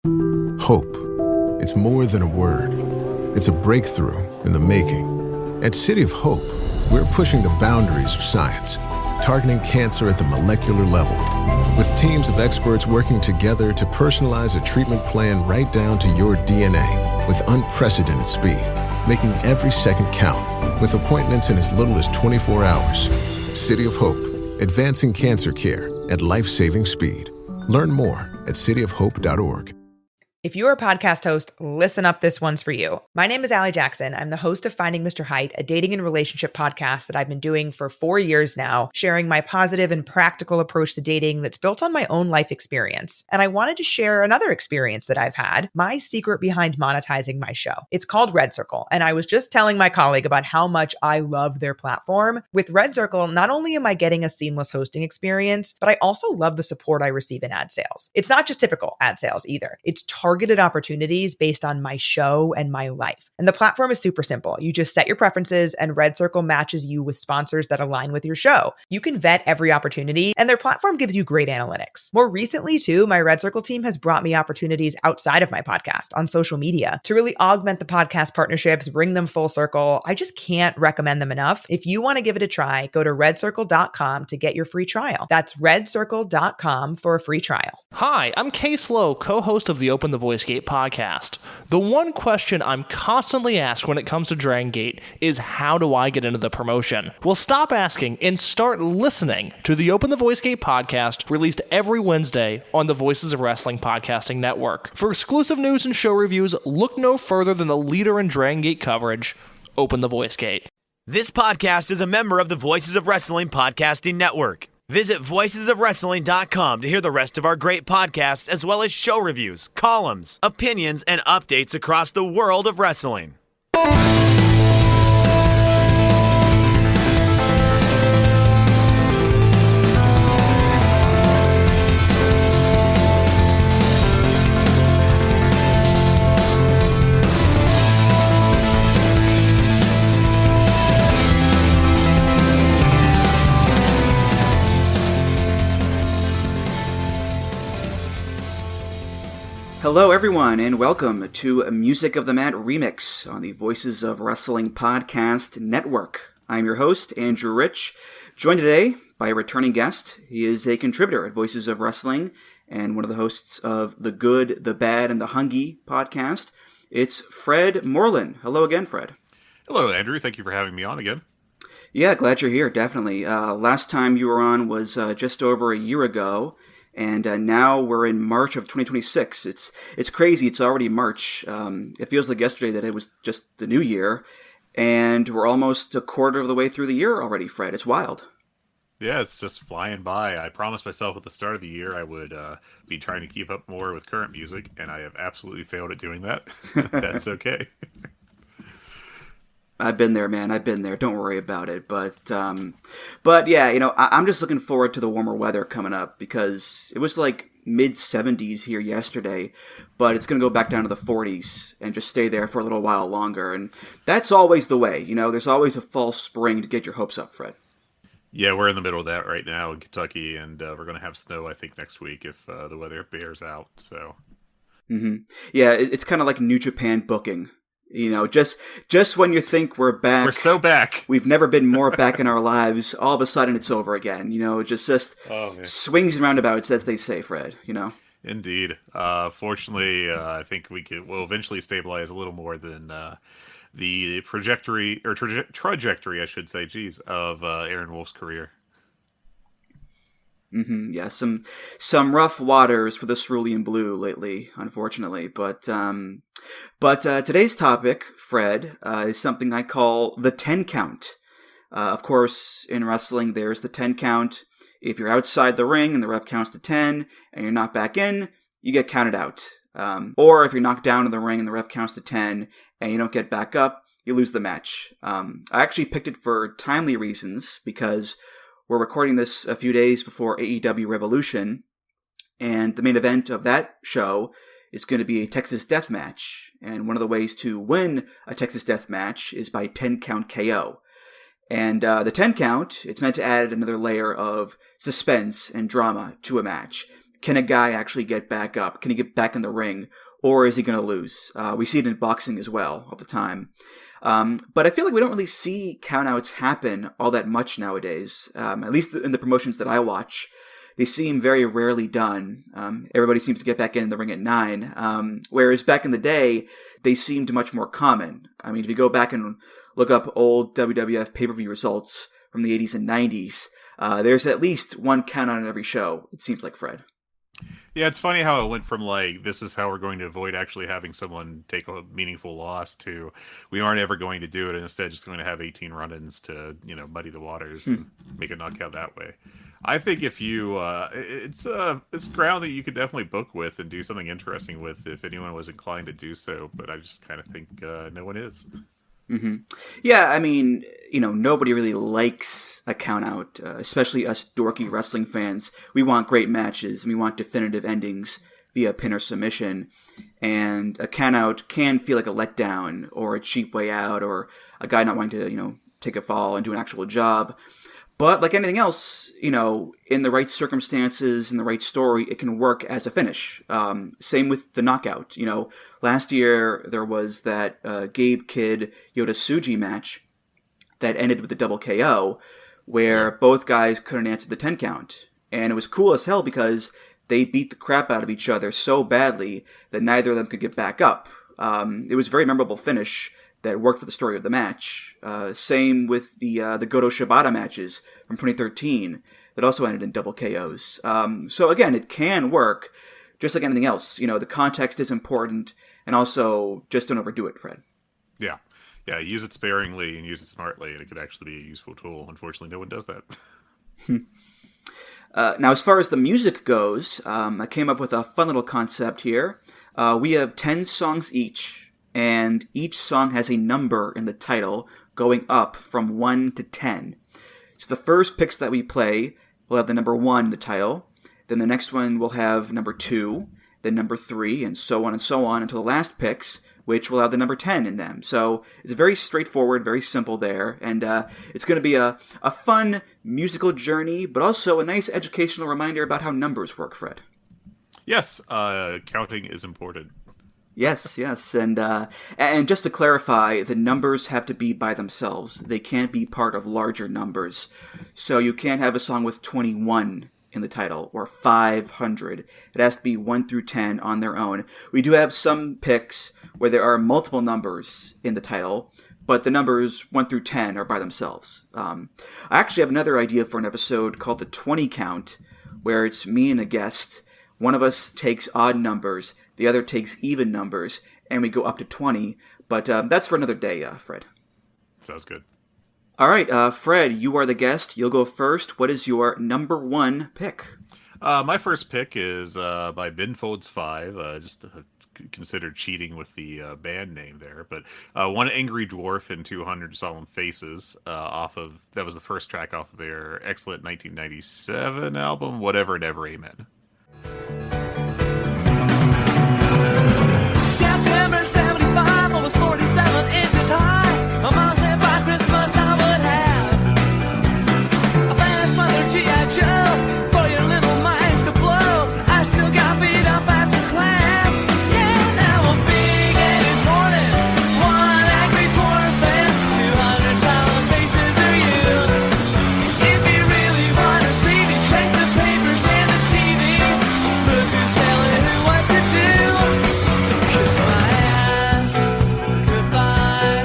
Hope. It's more than a word. It's a breakthrough in the making. At City of Hope, we're pushing the boundaries of science, targeting cancer at the molecular level, with teams of experts working together to personalize a treatment plan right down to your DNA with unprecedented speed, making every second count, with appointments in as little as 24 hours. City of Hope, advancing cancer care at life-saving speed. Learn more at cityofhope.org. If you're a podcast host, listen up, this one's for you. My name is Allie Jackson. I'm the host of Finding Mr. Height, a dating and relationship podcast that I've been doing for 4 years now, sharing my positive and practical approach to dating that's built on my own life experience. And I wanted to share another experience that I've had, my secret behind monetizing my show. It's called Red Circle, and I was just telling my colleague about how much I love their platform. With Red Circle, not only am I getting a seamless hosting experience, but I also love the support I receive in ad sales. It's not just typical ad sales either. It's targeted opportunities based on my show and my life. And the platform is super simple. You just set your preferences and Red Circle matches you with sponsors that align with your show. You can vet every opportunity and their platform gives you great analytics. More recently too, my Red Circle team has brought me opportunities outside of my podcast on social media to really augment the podcast partnerships, bring them full circle. I just can't recommend them enough. If you want to give it a try, go to redcircle.com to get your free trial. That's redcircle.com for a free trial. Hi, I'm Case Lowe, co-host of the Open the Voice Gate podcast. The one question I'm constantly asked when it comes to Dragon Gate is, how do I get into the promotion? Well, stop asking and start listening to the Open the Voice Gate podcast, released every Wednesday on the Voices of Wrestling podcasting network. For exclusive news and show reviews, look no further than the leader in Dragon Gate coverage, Open the Voice Gate. This podcast is a member of the Voices of Wrestling podcasting network. Visit voicesofwrestling.com to hear the rest of our great podcasts, as well as show reviews, columns, opinions, and updates across the world of wrestling. Hello everyone, and welcome to Music of the Mat Remix on the Voices of Wrestling podcast network. I'm your host, Andrew Rich, joined today by a returning guest. He is a contributor at Voices of Wrestling and one of the hosts of the Good, the Bad, and the Hungee podcast. It's Fred Morlan. Hello again, Fred. Hello, Andrew. Thank you for having me on again. Yeah, glad you're here, definitely. Last time you were on was just over a year ago. And now we're in March of 2026. It's crazy. It's already March. It feels like yesterday that it was just the new year. And we're almost a quarter of the way through the year already, Fred. It's wild. Yeah, it's just flying by. I promised myself at the start of the year I would be trying to keep up more with current music, and I have absolutely failed at doing that. That's okay. I've been there, man. I've been there. Don't worry about it. But yeah, you know, I'm just looking forward to the warmer weather coming up because it was like mid-70s here yesterday, but it's going to go back down to the 40s and just stay there for a little while longer. And that's always the way. You know, there's always a false spring to get your hopes up, Fred. Yeah, we're in the middle of that right now in Kentucky, and we're going to have snow, I think, next week if the weather bears out. So, Yeah, it's kind of like New Japan booking. You know, just when you think we're back. We're so back. We've never been more back in our lives. All of a sudden, it's over again. You know, it just swings and roundabouts, as they say, Fred, you know? Indeed. Fortunately, I think we'll eventually stabilize a little more than the trajectory, I should say, of Aaron Wolf's career. Yeah, some rough waters for the Cerulean Blue lately, unfortunately. But today's topic, Fred, is something I call the 10 count. Of course, in wrestling, there's the 10 count. If you're outside the ring and the ref counts to 10 and you're not back in, you get counted out. Or if you're knocked down in the ring and the ref counts to 10 and you don't get back up, you lose the match. I actually picked it for timely reasons because we're recording this a few days before AEW Revolution, and the main event of that show is going to be a Texas Death Match. And one of the ways to win a Texas Death Match is by 10 count KO. And the 10 count, it's meant to add another layer of suspense and drama to a match. can a guy actually get back up? Can he get back in the ring? Or is he going to lose? We see it in boxing as well all the time. But I feel like we don't really see countouts happen all that much nowadays, at least in the promotions that I watch. They seem very rarely done. Everybody seems to get back in the ring at 9, whereas back in the day, they seemed much more common. I mean, if you go back and look up old WWF pay-per-view results from the 80s and 90s, there's at least one countout on every show, it seems like, Fred. Yeah, it's funny how it went from like, this is how we're going to avoid actually having someone take a meaningful loss to we aren't ever going to do it and instead just going to have 18 run-ins to, muddy the waters and make a knockout that way. I think if you, it's ground that you could definitely book with and do something interesting with if anyone was inclined to do so, but I just kind of think no one is. Mm-hmm. Yeah, I mean, nobody really likes a countout, especially us dorky wrestling fans. We want great matches, and we want definitive endings via pin or submission, and a countout can feel like a letdown or a cheap way out or a guy not wanting to, take a fall and do an actual job. But like anything else, in the right circumstances, in the right story, it can work as a finish. Same with the knockout. Last year there was that Gabe Kidd Yota Tsuji match that ended with a double KO, where both guys couldn't answer the 10 count, and it was cool as hell because they beat the crap out of each other so badly that neither of them could get back up. It was a very memorable finish that worked for the story of the match. Same with the Goto Shibata matches from 2013 that also ended in double KOs. So again, it can work, just like anything else. The context is important, and also just don't overdo it, Fred. Yeah. Yeah, use it sparingly and use it smartly, and it could actually be a useful tool. Unfortunately, no one does that. Now, as far as the music goes, I came up with a fun little concept here. We have 10 songs each, and each song has a number in the title going up from 1 to 10. So the first picks that we play will have the number 1 in the title, then the next one will have number 2, then number 3, and so on until the last picks, which will have the number 10 in them. So it's very straightforward, very simple there, and it's going to be a fun musical journey, but also a nice educational reminder about how numbers work, Fred. Yes, counting is important. Yes, and just to clarify, the numbers have to be by themselves. They can't be part of larger numbers. So you can't have a song with 21 in the title or 500. It has to be 1 through 10 on their own. We do have some picks where there are multiple numbers in the title, but the numbers 1 through 10 are by themselves. I actually have another idea for an episode called the 20 count, where it's me and a guest. One of us takes odd numbers, the other takes even numbers, and we go up to 20. But that's for another day, Fred. Sounds good. All right, Fred, you are the guest. You'll go first. What is your number 1 pick? My first pick is by Ben Folds 5, just considered cheating with the band name there, but One Angry Dwarf and 200 Solemn Faces that was the first track off of their excellent 1997 album, Whatever Never Amen. September 75, I was 47 inches high. My mom said by Christmas I would have a fast mother G.I. Joe for your little minds to blow. I still got beat up after class. Yeah, now I'm big and important. One angry dwarf and 200 solemn faces are you. If you really want to see me, check the papers and the TV. Look who's telling who what to do. Kiss my ass, goodbye.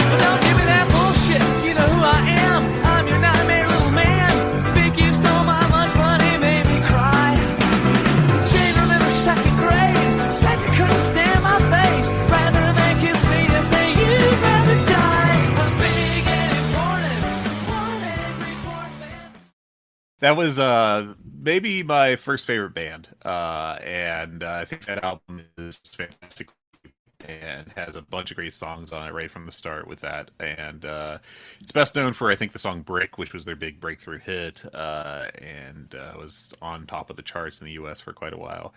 But don't give me that bullshit, you know who I am. I'm your nightmare little man. Think you stole my lunch money, made me cry. Chamberlain in the second grade said you couldn't stand my face. Rather than kiss me and say you'd rather die. I'm big and important. One angry dwarf and That was maybe my first favorite band, and I think that album is fantastic and has a bunch of great songs on it right from the start with that. And it's best known for, I think, the song Brick, which was their big breakthrough hit, and was on top of the charts in the US for quite a while.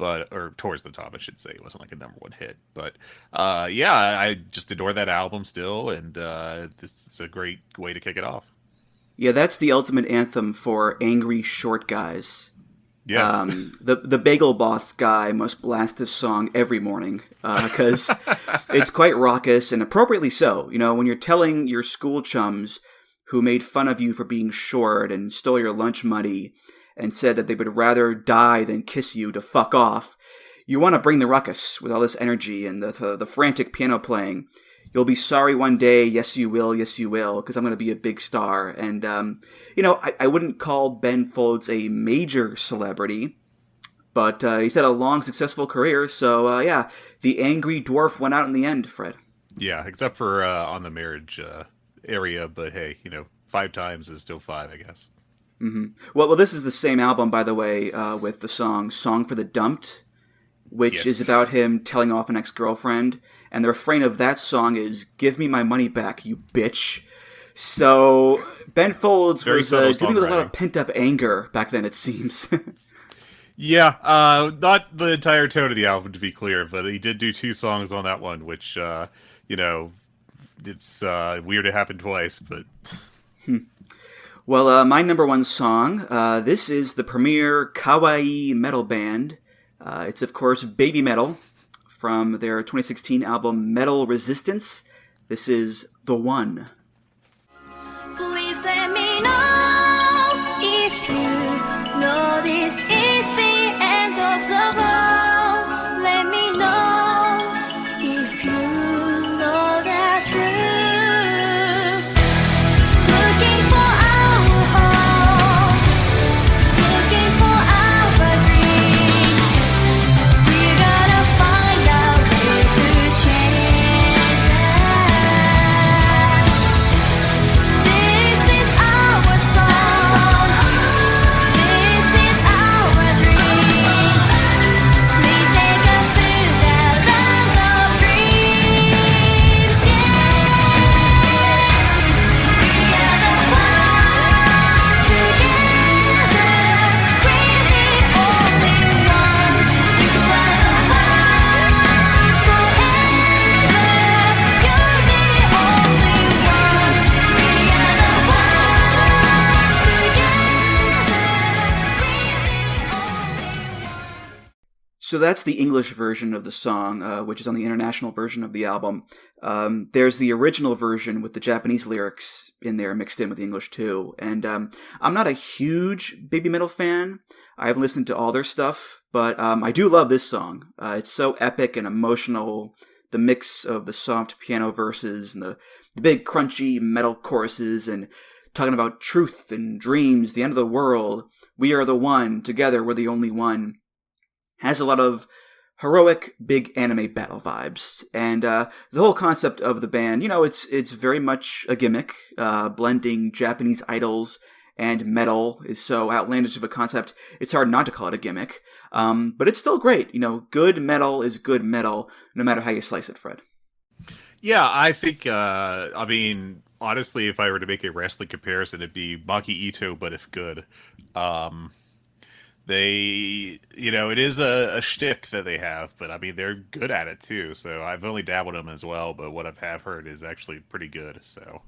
or towards the top, I should say. It wasn't like a number one hit, but yeah, I just adore that album still, and it's a great way to kick it off. Yeah, that's the ultimate anthem for angry short guys. Yes. The bagel boss guy must blast this song every morning because it's quite raucous, and appropriately so. You know, when you're telling your school chums who made fun of you for being short and stole your lunch money and said that they would rather die than kiss you to fuck off, you want to bring the ruckus with all this energy and the frantic piano playing. You'll be sorry one day, yes you will, because I'm going to be a big star. And, you know, I wouldn't call Ben Folds a major celebrity, but he's had a long, successful career. So, yeah, the angry dwarf went out in the end, Fred. Yeah, except for on the marriage area, but hey, you know, 5 times is still 5, I guess. Mm-hmm. Well, this is the same album, by the way, with the Song for the Dumped, which is about him telling off an ex-girlfriend. And the refrain of that song is, "Give me my money back, you bitch." So Ben Folds was dealing with a lot of pent-up anger back then, it seems. Yeah, not the entire tone of the album, to be clear, but he did do 2 songs on that one, which, you know, it's weird it happened twice, but... Well, my number one song, this is the premier kawaii metal band. It's, of course, Babymetal, from their 2016 album Metal Resistance. This is The One. Please let me know if you know this is the end of the world. Let me know if you know the truth. Looking for our home, looking for our dream. We gotta find a way to change it. This is our song. This is our dream. Please take us through that land of dreams. We are the one together. We're the only one. You are the one forever. You're the only one. We are the one together. So that's the English version of the song, which is on the international version of the album. There's the original version with the Japanese lyrics in there mixed in with the English too. And I'm not a huge Babymetal fan. I haven't listened to all their stuff, but I do love this song. It's so epic and emotional. The mix of the soft piano verses and the big crunchy metal choruses and talking about truth and dreams, the end of the world. We are the one, together we're the only one. Has a lot of heroic, big anime battle vibes. And the whole concept of the band, you know, it's very much a gimmick. Blending Japanese idols and metal is so outlandish of a concept, it's hard not to call it a gimmick. But it's still great. You know, good metal is good metal, no matter how you slice it, Fred. Yeah, I think, I mean, honestly, if I were to make a wrestling comparison, it'd be Maki Ito, but if good. They, you know, it is a shtick that they have, but I mean, they're good at it too. So I've only dabbled them as well, but what I have heard is actually pretty good. So,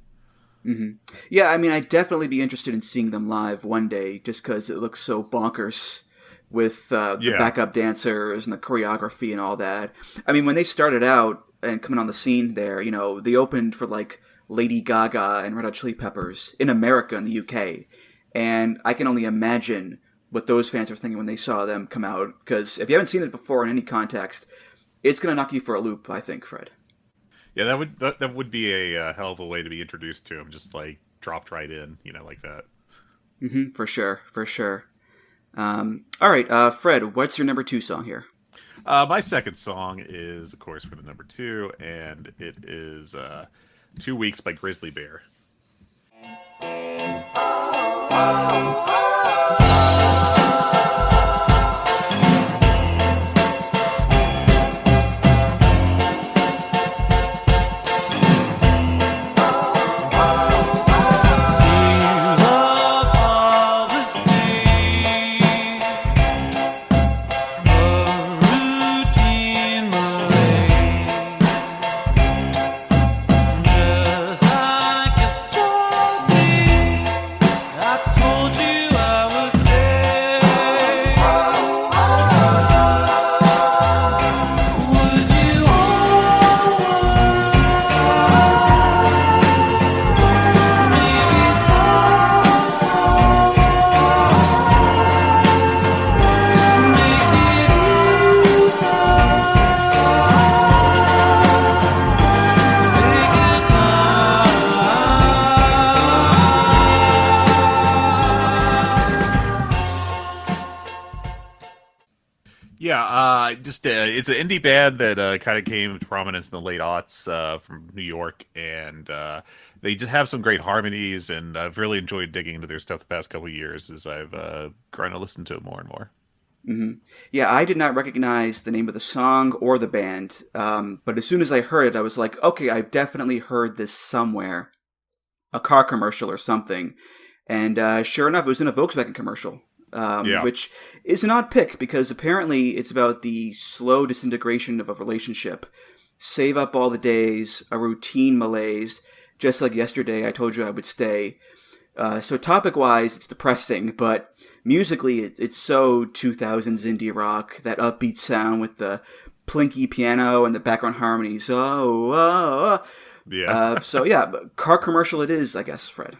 Yeah, I mean, I'd definitely be interested in seeing them live one day, just because it looks so bonkers with the backup dancers and the choreography and all that. I mean, when they started out and coming on the scene there, you know, they opened for like Lady Gaga and Red Hot Chili Peppers in America and the UK, and I can only imagine what those fans were thinking when they saw them come out, because if you haven't seen it before in any context, it's going to knock you for a loop, I think, Fred. Yeah, that would be a hell of a way to be introduced to him, just like dropped right in, you know, like that. For sure. All right, Fred, what's your number 2 song here? My second song is, of course, for the number 2, and it is 2 Weeks by Grizzly Bear. just it's an indie band that kind of came to prominence in the late aughts from New York, and they just have some great harmonies, and I've really enjoyed digging into their stuff the past couple of years as I've grown to listen to it more and more. Mm-hmm. Yeah, I did not recognize the name of the song or the band, but as soon as I heard it, I was like, okay, I've definitely heard this somewhere. A car commercial or something. And sure enough, it was in a Volkswagen commercial. Which is an odd pick because apparently it's about the slow disintegration of a relationship. Save up all the days, a routine malaise, just like yesterday I told you I would stay. So topic-wise, it's depressing, but musically it's so 2000s indie rock, that upbeat sound with the plinky piano and the background harmonies. So yeah, car commercial it is, I guess, Fred.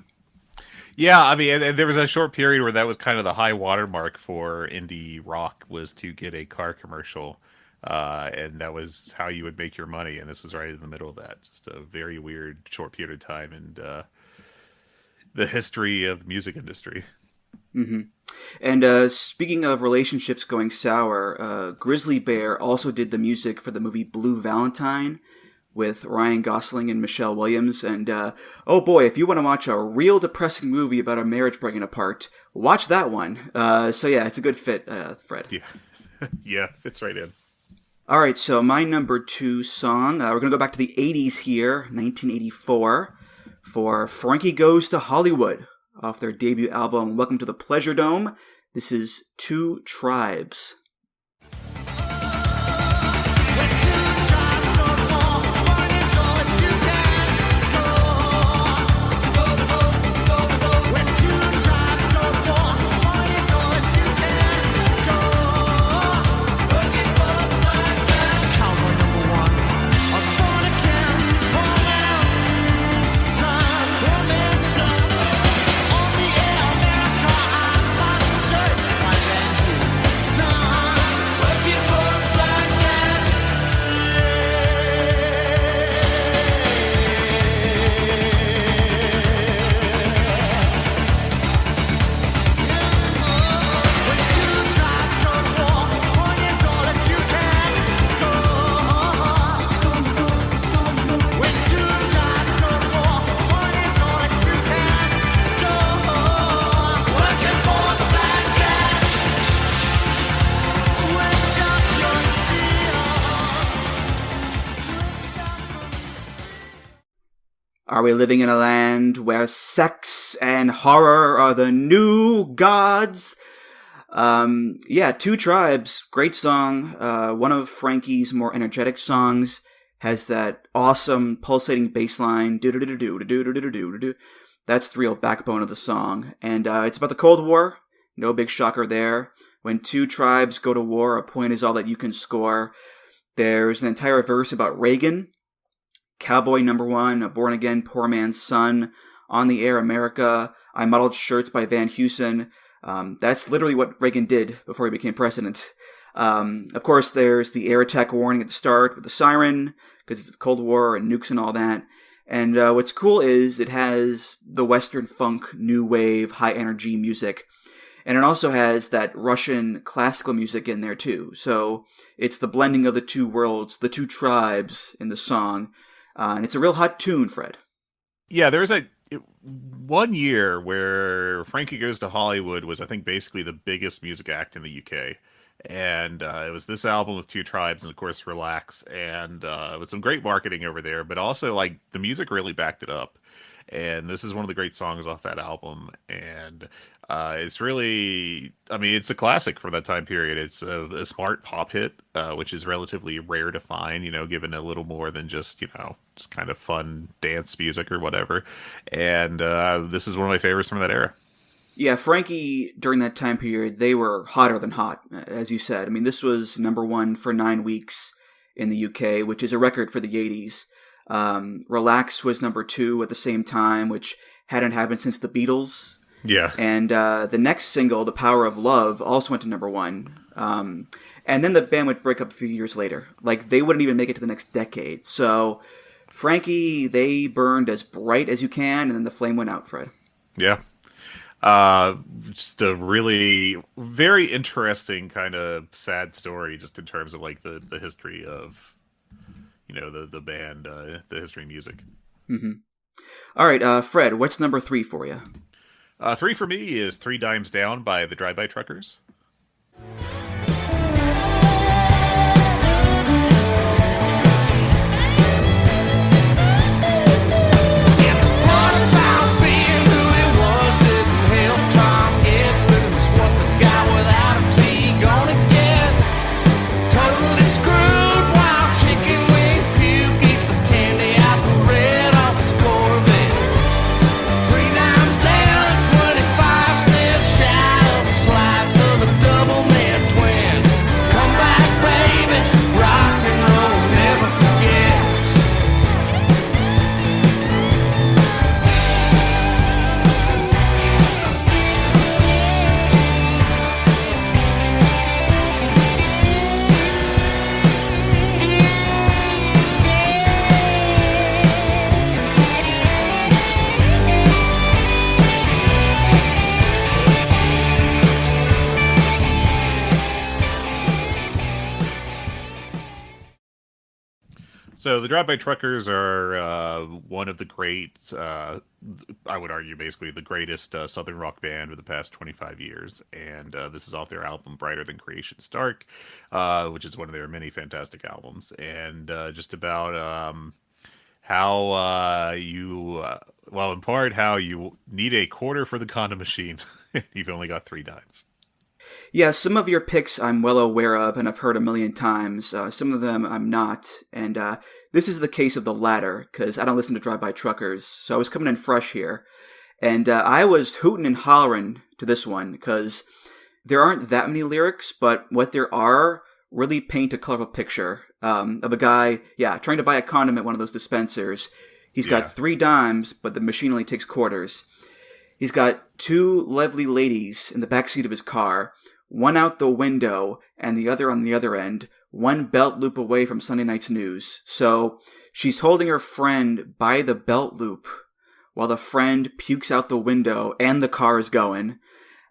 Yeah, I mean, and there was a short period where that was kind of the high watermark for indie rock, was to get a car commercial, and that was how you would make your money. And this was right in the middle of that. Just a very weird short period of time in the history of the music industry. Mm-hmm. And speaking of relationships going sour, Grizzly Bear also did the music for the movie Blue Valentine, with Ryan Gosling and Michelle Williams. And, oh boy, if you want to watch a real depressing movie about a marriage breaking apart, watch that one. So yeah, it's a good fit, Fred. Yeah. Yeah, fits right in. All right, so my number 2 song, we're going to go back to the 80s here, 1984, for Frankie Goes to Hollywood, off their debut album, Welcome to the Pleasure Dome. This is Two Tribes. Are we living in a land where sex and horror are the new gods? Yeah, Two Tribes, great song. One of Frankie's more energetic songs, has that awesome pulsating bass line. Do-do-do-do-do-do-do-do-do-do. That's the real backbone of the song. And it's about the Cold War. No big shocker there. When two tribes go to war, a point is all that you can score. There's an entire verse about Reagan. Cowboy number 1, a born-again poor man's son, On the Air America, I modeled shirts by Van Heusen. That's literally what Reagan did before he became president. Of course, there's the air attack warning at the start with the siren, because it's the Cold War and nukes and all that. And what's cool is it has the Western funk, new wave, high-energy music. And it also has that Russian classical music in there, too. So it's the blending of the two worlds, the two tribes in the song. And it's a real hot tune, Fred. Yeah, there's one year where Frankie Goes to Hollywood was, I think, basically the biggest music act in the UK. And it was this album with Two Tribes and, of course, Relax. And with some great marketing over there. But also, like, the music really backed it up. And this is one of the great songs off that album. And it's really, I mean, it's a classic for that time period. It's a smart pop hit, which is relatively rare to find, you know, given a little more than just, you know, just kind of fun dance music or whatever. And this is one of my favorites from that era. Yeah, Frankie, during that time period, they were hotter than hot, as you said. I mean, this was number 1 for 9 weeks in the UK, which is a record for the 80s. Relax was number 2 at the same time, which hadn't happened since the Beatles. Yeah. And the next single, The Power of Love, also went to number 1. And then the band would break up a few years later. Like, they wouldn't even make it to the next decade. So, Frankie, they burned as bright as you can, and then the flame went out, Fred. Yeah. Just a really very interesting kind of sad story, just in terms of like the history of, the band, the history of music. Mm-hmm. All right, Fred, what's number 3 for you? 3 for me is 3 Dimes Down by the Drive-By Truckers. So the Drive-By Truckers are one of the great, I would argue basically the greatest Southern rock band of the past 25 years. And this is off their album Brighter Than Creation's Dark, which is one of their many fantastic albums. And just about how in part, how you need a quarter for the condom machine. You've only got 3 dimes. Yeah, some of your picks I'm well aware of and I've heard a million times. Some of them I'm not. And this is the case of the latter, because I don't listen to Drive-By Truckers. So I was coming in fresh here. And I was hooting and hollering to this one, because there aren't that many lyrics, but what there are really paint a colorful picture of a guy, trying to buy a condom at one of those dispensers. He's got 3 dimes, but the machine only takes quarters. He's got 2 lovely ladies in the backseat of his car, one out the window and the other on the other end, one belt loop away from Sunday night's news. So she's holding her friend by the belt loop while the friend pukes out the window and the car is going.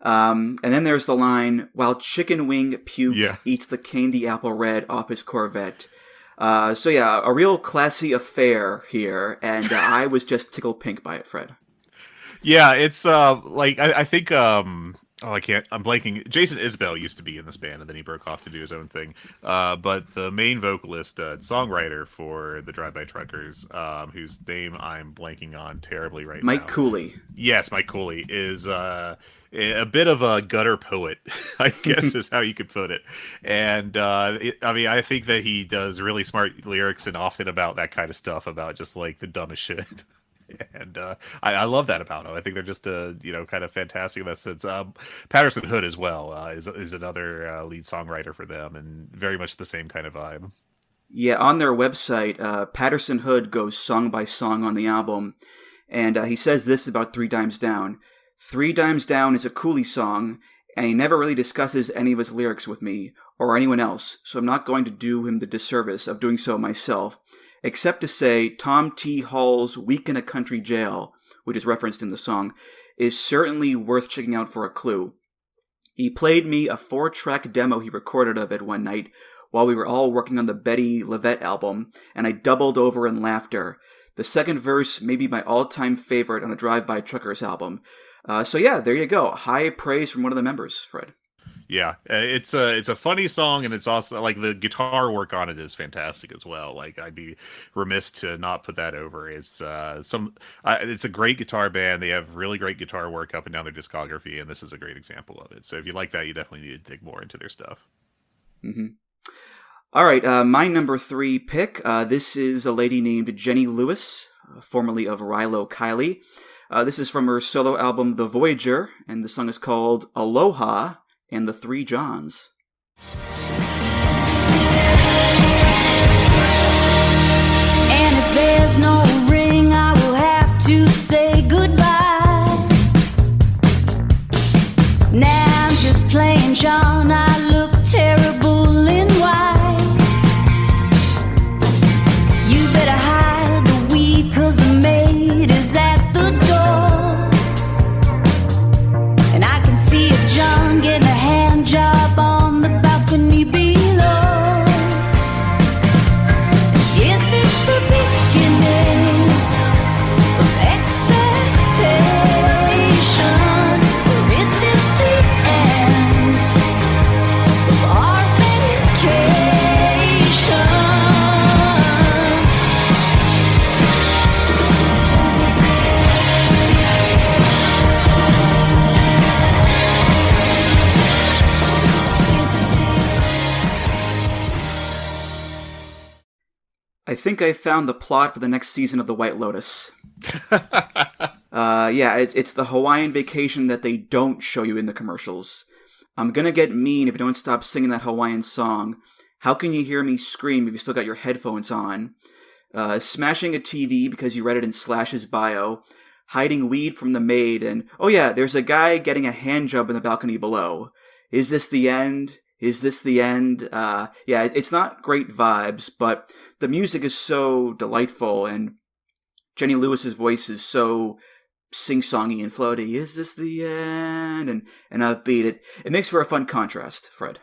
And then there's the line, while chicken wing puke eats the candy apple red off his Corvette. So a real classy affair here, and I was just tickled pink by it, Fred. Yeah, it's I think I'm blanking. Jason Isbell used to be in this band, and then he broke off to do his own thing. But the main vocalist, songwriter for the Drive-By Truckers, whose name I'm blanking on terribly right now. Mike Cooley. Yes, Mike Cooley is a bit of a gutter poet, I guess is how you could put it. And I think that he does really smart lyrics, and often about that kind of stuff, about just like the dumbest shit. And I love that about him. I think they're just kind of fantastic in that sense. Patterson Hood as well is another lead songwriter for them, and very much the same kind of vibe. Yeah, on their website, Patterson Hood goes song by song on the album, and he says this about 3 Dimes Down. 3 Dimes Down is a Cooley song, and he never really discusses any of his lyrics with me or anyone else, so I'm not going to do him the disservice of doing so myself, except to say Tom T. Hall's Week in a Country Jail, which is referenced in the song, is certainly worth checking out for a clue. He played me a 4-track demo he recorded of it one night while we were all working on the Betty LaVette album, and I doubled over in laughter. The second verse may be my all-time favorite on the Drive-By Truckers album. There you go. High praise from one of the members, Fred. Yeah, it's a funny song, and it's also like the guitar work on it is fantastic as well. Like, I'd be remiss to not put that over. It's it's a great guitar band. They have really great guitar work up and down their discography, and this is a great example of it. So if you like that, you definitely need to dig more into their stuff. Mm-hmm. All right, my number 3 pick. This is a lady named Jenny Lewis, formerly of Rilo Kiley. This is from her solo album The Voyager, and the song is called Aloha and the 3 Johns. And if there's no ring, I will have to say goodbye. Now I'm just playing John, I look terrible in white. You better hide the weed, 'cause the maid is at the door. I think I found the plot for the next season of The White Lotus. Yeah, it's the Hawaiian vacation that they don't show you in the commercials. I'm gonna get mean if you don't stop singing that Hawaiian song. How can you hear me scream if you still got your headphones on? Smashing a TV because you read it in Slash's bio. Hiding weed from the maid, and oh yeah, there's a guy getting a hand job in the balcony below. Is this the end? Is this the end? Yeah, it's not great vibes, but the music is so delightful, and Jenny Lewis's voice is so sing-songy and floaty. Is this the end? And upbeat. It makes for a fun contrast, Fred.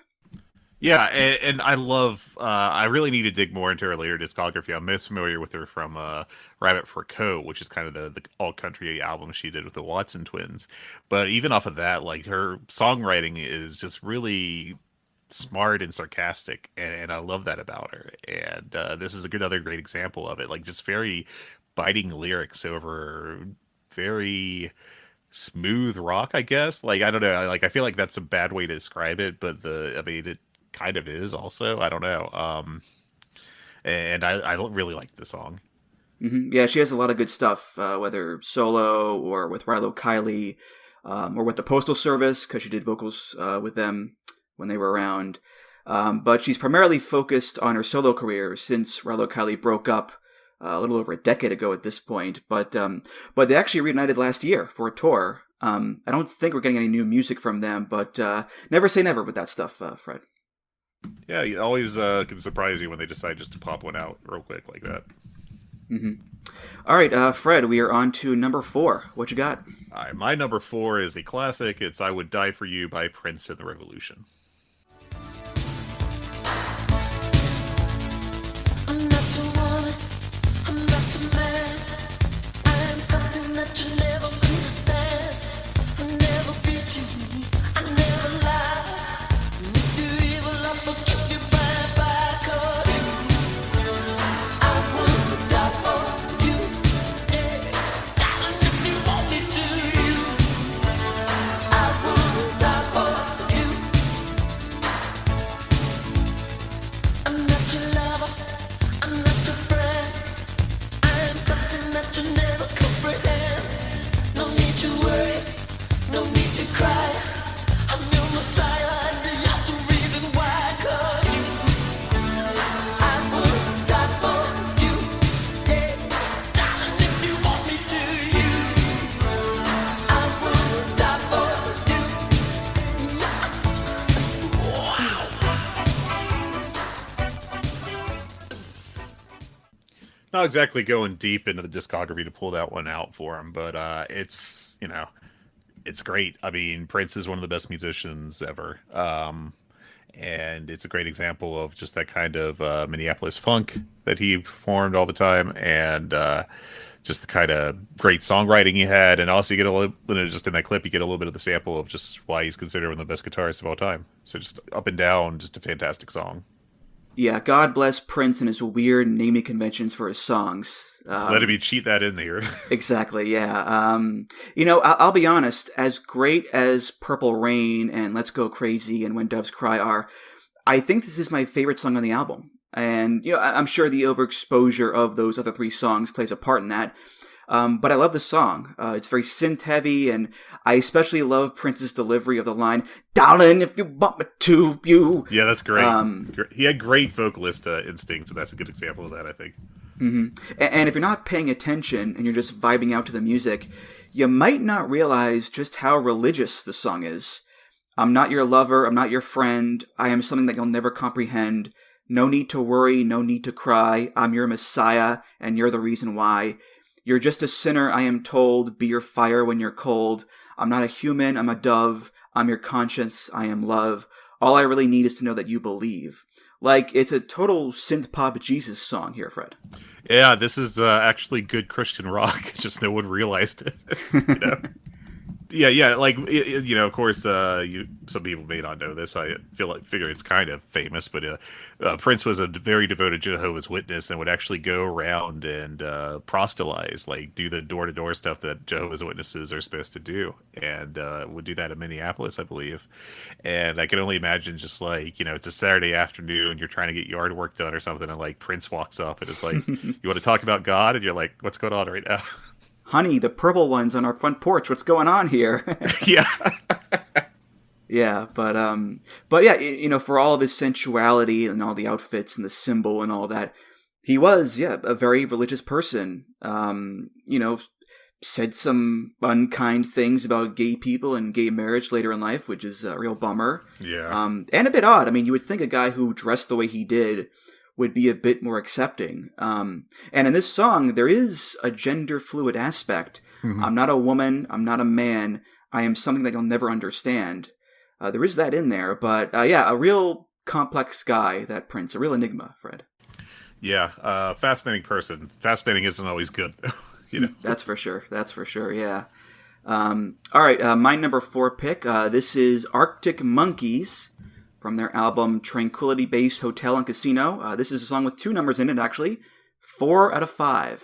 Yeah, and I love, I really need to dig more into her later discography. I'm most familiar with her from Rabbit for Coat, which is kind of the all-country album she did with the Watson twins. But even off of that, like, her songwriting is just really smart and sarcastic, and I love that about her. And this is another great example of it, like, just very biting lyrics over very smooth rock, I guess. Like, I don't know, like, I feel like that's a bad way to describe it, but it kind of is also. I don't know. And I really like the song. Mm-hmm. Yeah, she has a lot of good stuff, whether solo or with Rilo Kiley, or with the Postal Service, because she did vocals with them when they were around. But she's primarily focused on her solo career since Rilo Kiley broke up a little over a decade ago at this point. But they actually reunited last year for a tour. I don't think we're getting any new music from them, but never say never with that stuff, Fred. Yeah, it always can surprise you when they decide just to pop one out real quick like that. Mm-hmm. All right, Fred, we are on to number 4. What you got? All right, my number 4 is a classic. It's I Would Die For You by Prince and the Revolution. I'm not a woman, I'm not a man. I am something that you never understand. I never beat you, I never lie. If you're evil, I'll forgive you bye. 'Cause I would die for you. Yeah, darling, if you want me to, I would die for you. I'm not your lover, I'm not your friend. I am something that you never comprehend. No need to worry, no need to cry. I'm your Messiah and you're the reason why. 'Cause I would die for you. Yeah, darling, if you want me to, I would die for you. Not exactly going deep into the discography to pull that one out for him, but it's, it's great. I mean, Prince is one of the best musicians ever. And it's a great example of just that kind of Minneapolis funk that he performed all the time, and just the kind of great songwriting he had. And also you get a little, just in that clip, you get a little bit of the sample of just why he's considered one of the best guitarists of all time. So just up and down, just a fantastic song. Yeah, God bless Prince and his weird naming conventions for his songs. Let me cheat that in there. Exactly, yeah. I'll be honest, as great as Purple Rain and Let's Go Crazy and When Doves Cry are, I think this is my favorite song on the album. And, I'm sure the overexposure of those other 3 songs plays a part in that. But I love the song. It's very synth-heavy, and I especially love Prince's delivery of the line, "Darling, if you want me to, you." Yeah, that's great. He had great vocalist instincts, so that's a good example of that, I think. Mm-hmm. And if you're not paying attention and you're just vibing out to the music, you might not realize just how religious the song is. I'm not your lover, I'm not your friend, I am something that you'll never comprehend. No need to worry, no need to cry, I'm your Messiah, and you're the reason why. You're just a sinner, I am told, be your fire when you're cold. I'm not a human, I'm a dove, I'm your conscience, I am love. All I really need is to know that you believe. Like, it's a total synth-pop Jesus song here, Fred. Yeah, this is actually good Christian rock, just no one realized it. Yeah. Like, of course, some people may not know this. I figure it's kind of famous, but Prince was a very devoted Jehovah's Witness and would actually go around and proselytize, like do the door-to-door stuff that Jehovah's Witnesses are supposed to do, and would do that in Minneapolis, I believe. And I can only imagine just like, it's a Saturday afternoon, you're trying to get yard work done or something, and like Prince walks up and it's like, you want to talk about God? And you're like, what's going on right now? Honey, the purple one's on our front porch. What's going on here? Yeah. Yeah, but yeah, for all of his sensuality and all the outfits and the symbol and all that, he was, a very religious person. Said some unkind things about gay people and gay marriage later in life, which is a real bummer. Yeah. And a bit odd. I mean, you would think a guy who dressed the way he did would be a bit more accepting. And in this song, there is a gender fluid aspect. Mm-hmm. I'm not a woman. I'm not a man. I am something that you'll never understand. There is that in there. But a real complex guy, that Prince. A real enigma, Fred. Yeah. Fascinating person. Fascinating isn't always good, though. That's for sure. Yeah. All right. My number 4 pick. This is Arctic Monkeys from their album Tranquility Base Hotel and Casino. This is a song with 2 numbers in it, actually. 4 out of 5.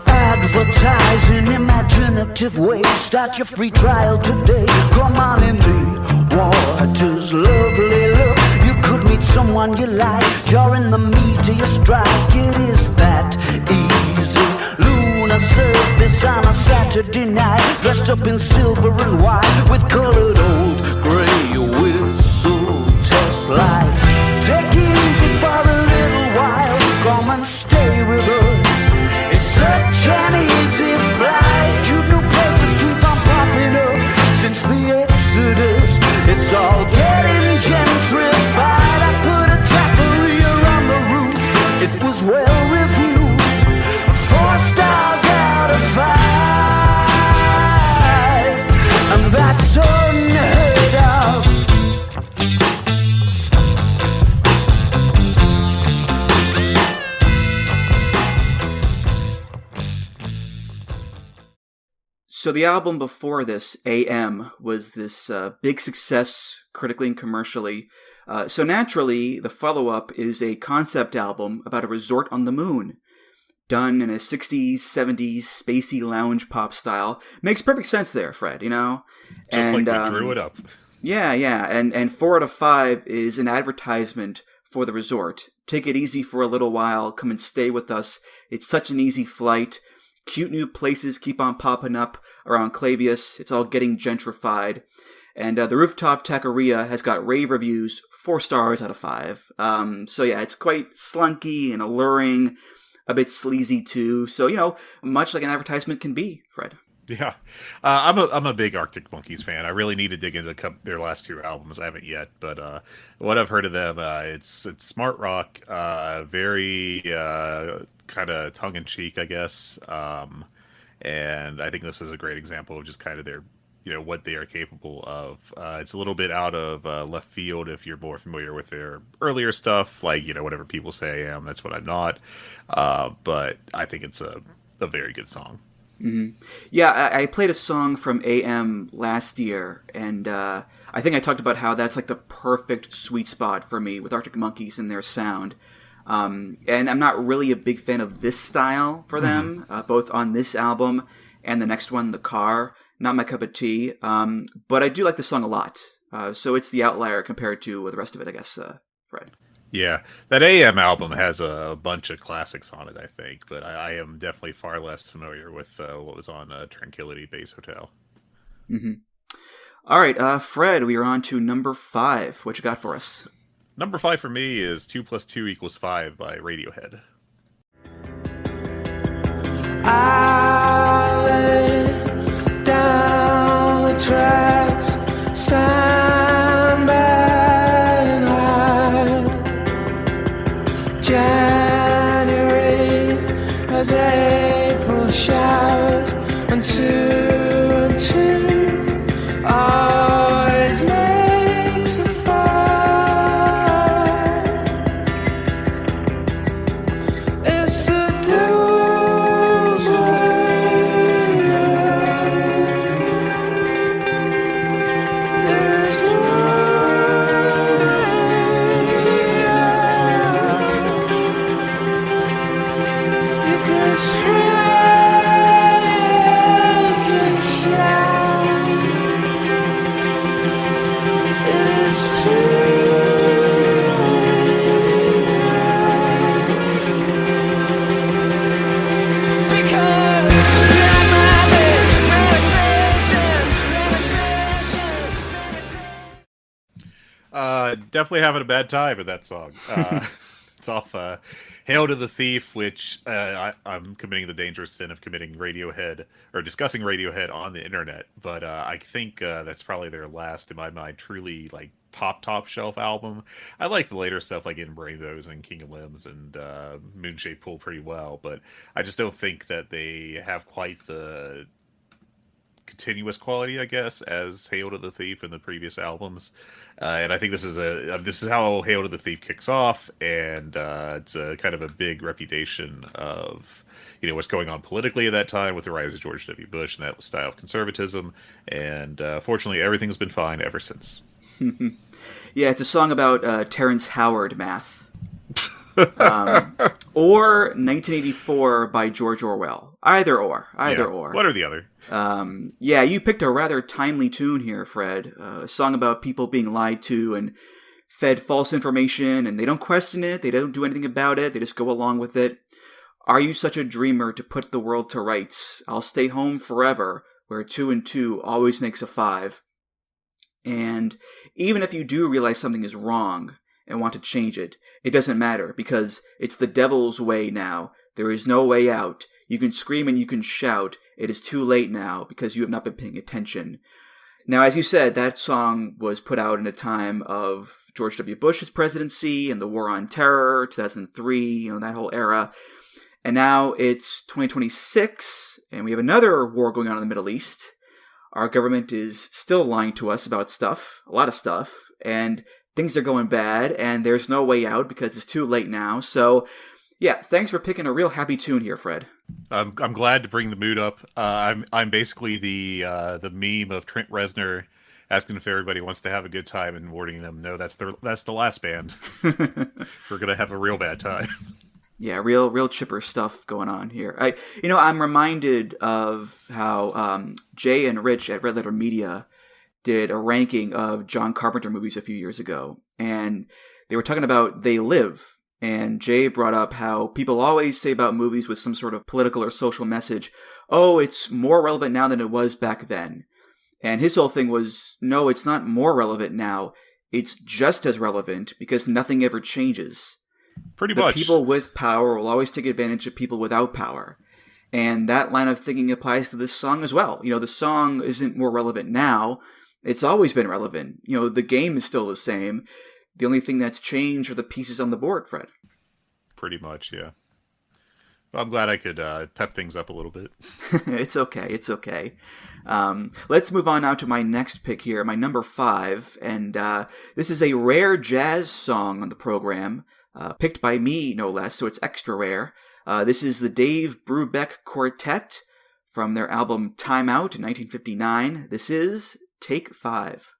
Advertising imaginative ways. Start your free trial today. Come on in the waters, lovely look. You could meet someone you like. You're in the meat of your strike. It is that easy. Lunar surface on a Saturday night. Dressed up in silver and white with colored old gray whistle test lights. Take it easy for a little while. Come and stay with us. It's such an easy flight. Cute new places keep on popping up since the Exodus. It's all getting gentrified. I put a taqueria on the roof. It was well reviewed. 4 stars out of 5, and that's unheard of. So the album before this, AM, was this big success critically and commercially. So naturally, the follow-up is a concept album about a resort on the moon, done in a 60s, 70s, spacey lounge pop style. Makes perfect sense there, Fred, Just like we drew it up. Yeah, and 4 out of 5 is an advertisement for the resort. Take it easy for a little while, come and stay with us. It's such an easy flight. Cute new places keep on popping up around Clavius. It's all getting gentrified. And the Rooftop Taqueria has got rave reviews, 4 stars out of 5. So yeah, it's quite slunky and alluring, a bit sleazy too. So, much like an advertisement can be, Fred. Yeah. I'm a big Arctic Monkeys fan. I really need to dig into their last 2 albums. I haven't yet, but what I've heard of them, it's smart rock, very kind of tongue-in-cheek, I guess. And I think this is a great example of just kind of their, what they are capable of. It's a little bit out of left field if you're more familiar with their earlier stuff, like, whatever people say I am, that's what I'm not. But I think it's a very good song. Mm-hmm. Yeah, I played a song from AM last year, and I think I talked about how that's like the perfect sweet spot for me with Arctic Monkeys and their sound. And I'm not really a big fan of this style for them, both on this album and the next one, The Car. Not my cup of tea, but I do like the song a lot. So it's the outlier compared to the rest of it, I guess, Fred. Yeah, that AM album has a bunch of classics on it, I think, but I am definitely far less familiar with what was on Tranquility Base Hotel. Mm-hmm. All right, Fred, we are on to number 5. What you got for us? Number 5 for me is 2 + 2 = 5 by Radiohead. I lay down the tracks, sign by night. January as April showers, and 2 and 2 always makes a 5. It's the dual definitely having a bad time with that song. It's off Hail to the Thief, which I'm committing the dangerous sin of committing Radiohead or discussing Radiohead on the internet. But I think that's probably their last, in my mind, truly like top shelf album. I like the later stuff like In Rainbows and King of Limbs and Moonshaped Pool pretty well, but I just don't think that they have quite the continuous quality, I guess, as Hail to the Thief and the previous albums. And I think this is how Hail to the Thief kicks off, and it's a kind of a big reputation of what's going on politically at that time with the rise of George W. Bush and that style of conservatism. And fortunately, everything's been fine ever since. Yeah, it's a song about Terrence Howard math. Or 1984 by George Orwell. Either or. One or the other. Yeah, you picked a rather timely tune here, Fred. A song about people being lied to and fed false information, and they don't question it, they don't do anything about it, they just go along with it. Are you such a dreamer to put the world to rights? I'll stay home forever, where 2 and 2 always makes a 5. And even if you do realize something is wrong and want to change it, it doesn't matter, because it's the devil's way now. There is no way out. You can scream and you can shout. It is too late now, because you have not been paying attention. Now, as you said, that song was put out in a time of George W. Bush's presidency and the War on Terror, 2003, that whole era. And now it's 2026, and we have another war going on in the Middle East. Our government is still lying to us about stuff, a lot of stuff, and things are going bad, and there's no way out because it's too late now. So, yeah, thanks for picking a real happy tune here, Fred. I'm glad to bring the mood up. I'm basically the meme of Trent Reznor asking if everybody wants to have a good time and warning them, no, that's the last band. We're gonna have a real bad time. Yeah, real chipper stuff going on here. I'm reminded of how Jay and Rich at Red Letter Media did a ranking of John Carpenter movies a few years ago, and they were talking about They Live. And Jay brought up how people always say about movies with some sort of political or social message, oh, it's more relevant now than it was back then. And his whole thing was, no, it's not more relevant now. It's just as relevant, because nothing ever changes. Pretty much. The people with power will always take advantage of people without power. And that line of thinking applies to this song as well. The song isn't more relevant now. It's always been relevant. The game is still the same. The only thing that's changed are the pieces on the board, Fred. Pretty much, yeah. Well, I'm glad I could pep things up a little bit. It's okay. Let's move on now to my next pick here, my number 5. And this is a rare jazz song on the program, picked by me, no less, so it's extra rare. This is the Dave Brubeck Quartet from their album Time Out in 1959. This is Take 5.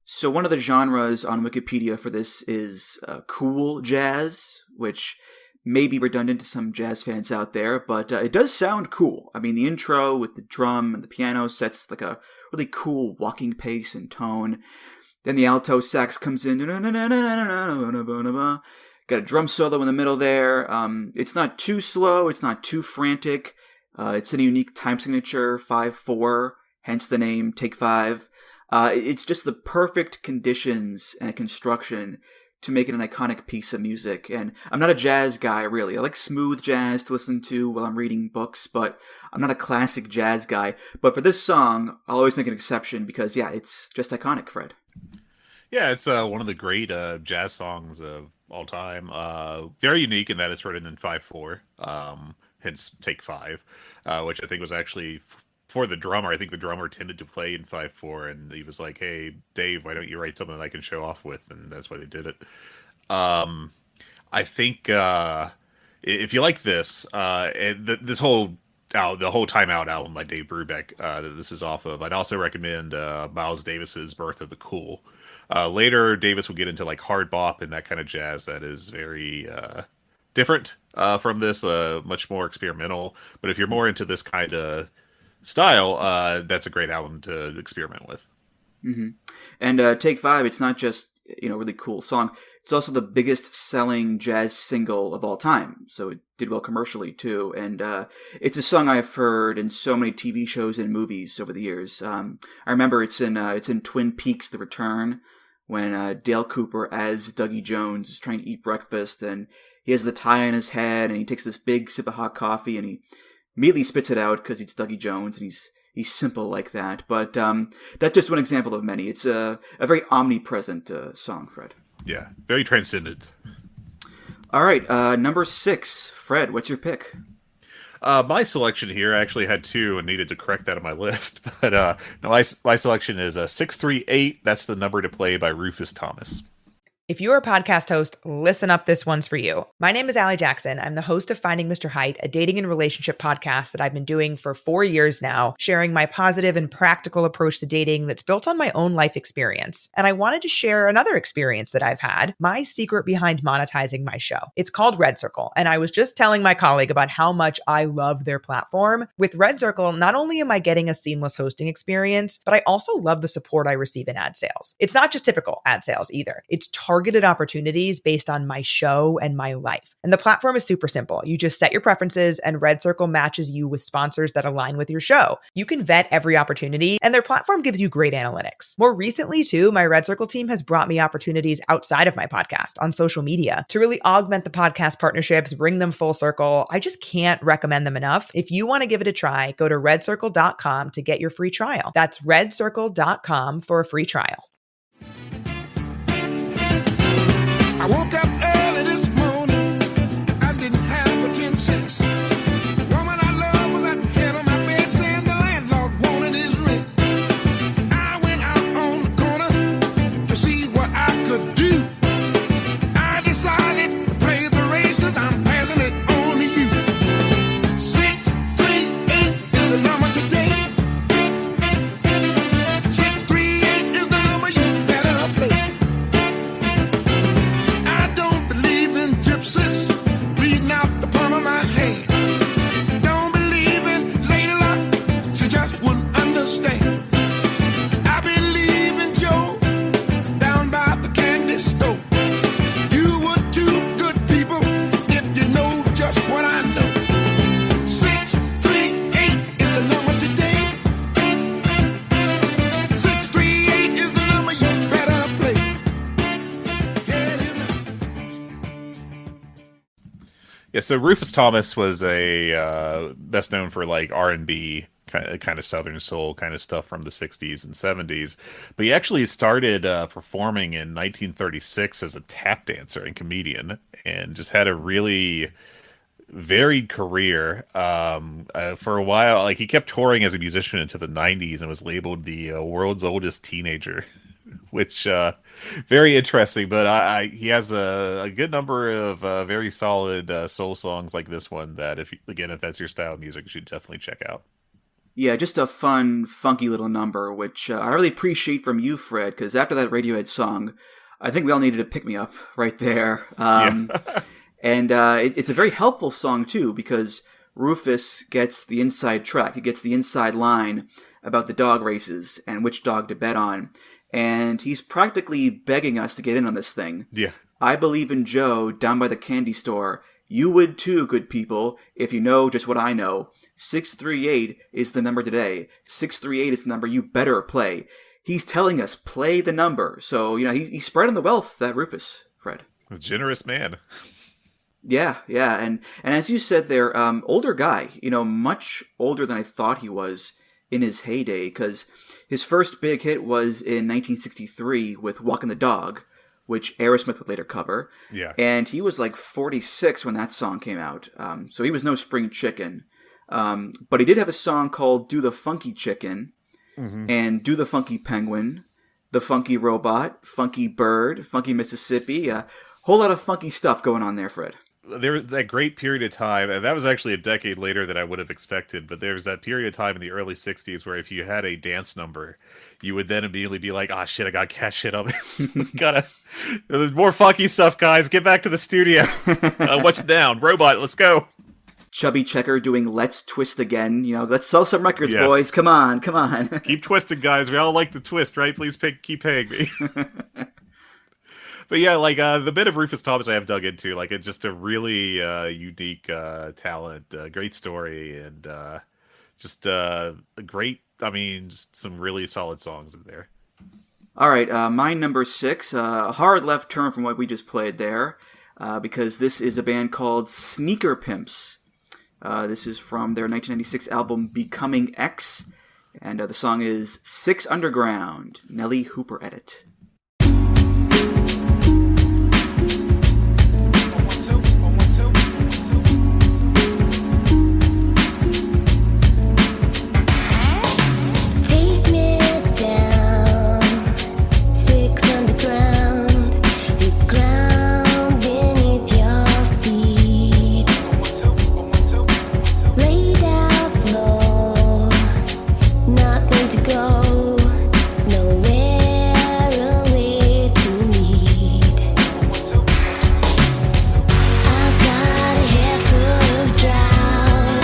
So one of the genres on Wikipedia for this is cool jazz, which may be redundant to some jazz fans out there, but it does sound cool. I mean, the intro with the drum and the piano sets like a really cool walking pace and tone. Then the alto sax comes in. Got a drum solo in the middle there. It's not too slow. It's not too frantic. It's in a unique time signature, 5/4, hence the name Take 5. It's just the perfect conditions and construction to make it an iconic piece of music. And I'm not a jazz guy, really. I like smooth jazz to listen to while I'm reading books, but I'm not a classic jazz guy. But for this song, I'll always make an exception because, yeah, it's just iconic, Fred. Yeah, it's one of the great jazz songs of all time. Very unique in that it's written in 5/4, hence take 5, which I think was actually for the drummer. I think the drummer tended to play in 5/4, and he was like, "Hey, Dave, why don't you write something that I can show off with?" And that's why they did it. I think if you like this, this whole the whole Time Out album by Dave Brubeck that this is off of, I'd also recommend Miles Davis's Birth of the Cool. Later, Davis will get into like hard bop and that kind of jazz that is very different from this, much more experimental. But if you're more into this kind of style, that's a great album to experiment with. Mm-hmm. And Take 5, it's not just, really cool song. It's also the biggest selling jazz single of all time. So it did well commercially too. And it's a song I've heard in so many TV shows and movies over the years. I remember it's in Twin Peaks: The Return, when Dale Cooper as Dougie Jones is trying to eat breakfast, and he has the tie on his head, and he takes this big sip of hot coffee, and he immediately spits it out because he's Dougie Jones, and he's simple like that. But that's just one example of many. It's a very omnipresent song, Fred. Yeah, very transcendent. All right, number 6. Fred, what's your pick? My selection here, I actually had 2 and needed to correct that on my list. But no, my selection is 638. That's the number to play by Rufus Thomas. If you're a podcast host, listen up, this one's for you. My name is Allie Jackson. I'm the host of Finding Mr. Height, a dating and relationship podcast that I've been doing for 4 years now, sharing my positive and practical approach to dating that's built on my own life experience. And I wanted to share another experience that I've had, my secret behind monetizing my show. It's called Red Circle, and I was just telling my colleague about how much I love their platform. With Red Circle, not only am I getting a seamless hosting experience, but I also love the support I receive in ad sales. It's not just typical ad sales either. It's targeted opportunities based on my show and my life. And the platform is super simple. You just set your preferences and Red Circle matches you with sponsors that align with your show. You can vet every opportunity and their platform gives you great analytics. More recently too, my Red Circle team has brought me opportunities outside of my podcast on social media to really augment the podcast partnerships, bring them full circle. I just can't recommend them enough. If you want to give it a try, go to redcircle.com to get your free trial. That's redcircle.com for a free trial. I woke up early this morning, I didn't have a 10 cents. The woman I love was at the head of my bed saying the landlord wanted his rent. I went out on the corner to see what I could do. I decided to play the races, I'm passing it on to you. 638 is the number today. 638 is the number you better play. Reading out the palm of my hand. Don't believe in Lady Luck, she just wouldn't understand. I believe in Joe, down by the candy store. You would too, good people, if you know just what I know. 638 is the number today. 638 is the number you better play. Yeah, so Rufus Thomas was a best known for like R&B, kind of Southern soul kind of stuff from the 60s and 70s. But he actually started performing in 1936 as a tap dancer and comedian and just had a really varied career. For a while, like he kept touring as a musician into the 90s and was labeled the world's oldest teenager. Which very interesting, but he has a good number of very solid soul songs like this one that if that's your style of music, you should definitely check out. Yeah, just a fun, funky little number, which I really appreciate from you, Fred, because after that Radiohead song, I think we all needed a pick-me-up right there. And it's a very helpful song, too, because Rufus gets the inside track. He gets the inside line about the dog races and which dog to bet on. And he's practically begging us to get in on this thing. Yeah. I believe in Joe down by the candy store. You would too, good people, if you know just what I know. 638 is the number today. 638 is the number you better play. He's telling us, play the number. So, he's spreading the wealth, that Rufus, Fred. A generous man. Yeah, and as you said there, older guy, much older than I thought he was in his heyday, because his first big hit was in 1963 with Walkin' the Dog, which Aerosmith would later cover. Yeah. And he was like 46 when that song came out, so he was no spring chicken. But he did have a song called Do the Funky Chicken, and Do the Funky Penguin, The Funky Robot, Funky Bird, Funky Mississippi, a whole lot of funky stuff going on there, Fred. There was that great period of time, and that was actually a decade later than I would have expected, but there was that period of time in the early 60s where if you had a dance number, you would then immediately be like, oh shit, I gotta catch shit on this. There's more funky stuff, guys. Get back to the studio. What's down? Robot, let's go. Chubby Checker doing Let's Twist Again. Let's sell some records, Yes. boys. Come on. Keep twisting, guys. We all like the twist, right? Please keep paying me. But yeah, like the bit of Rufus Thomas I have dug into, like it's just a really unique talent, great story, and just a great, just some really solid songs in there. All right, my number 6, a hard left turn from what we just played there, because this is a band called Sneaker Pimps. This is from their 1996 album Becoming X, and the song is Six Underground, Nelly Hooper edit. Take me down, six underground, the ground beneath your feet. Laid out low, nothing to go, nowhere away to meet. I've got a head full of drought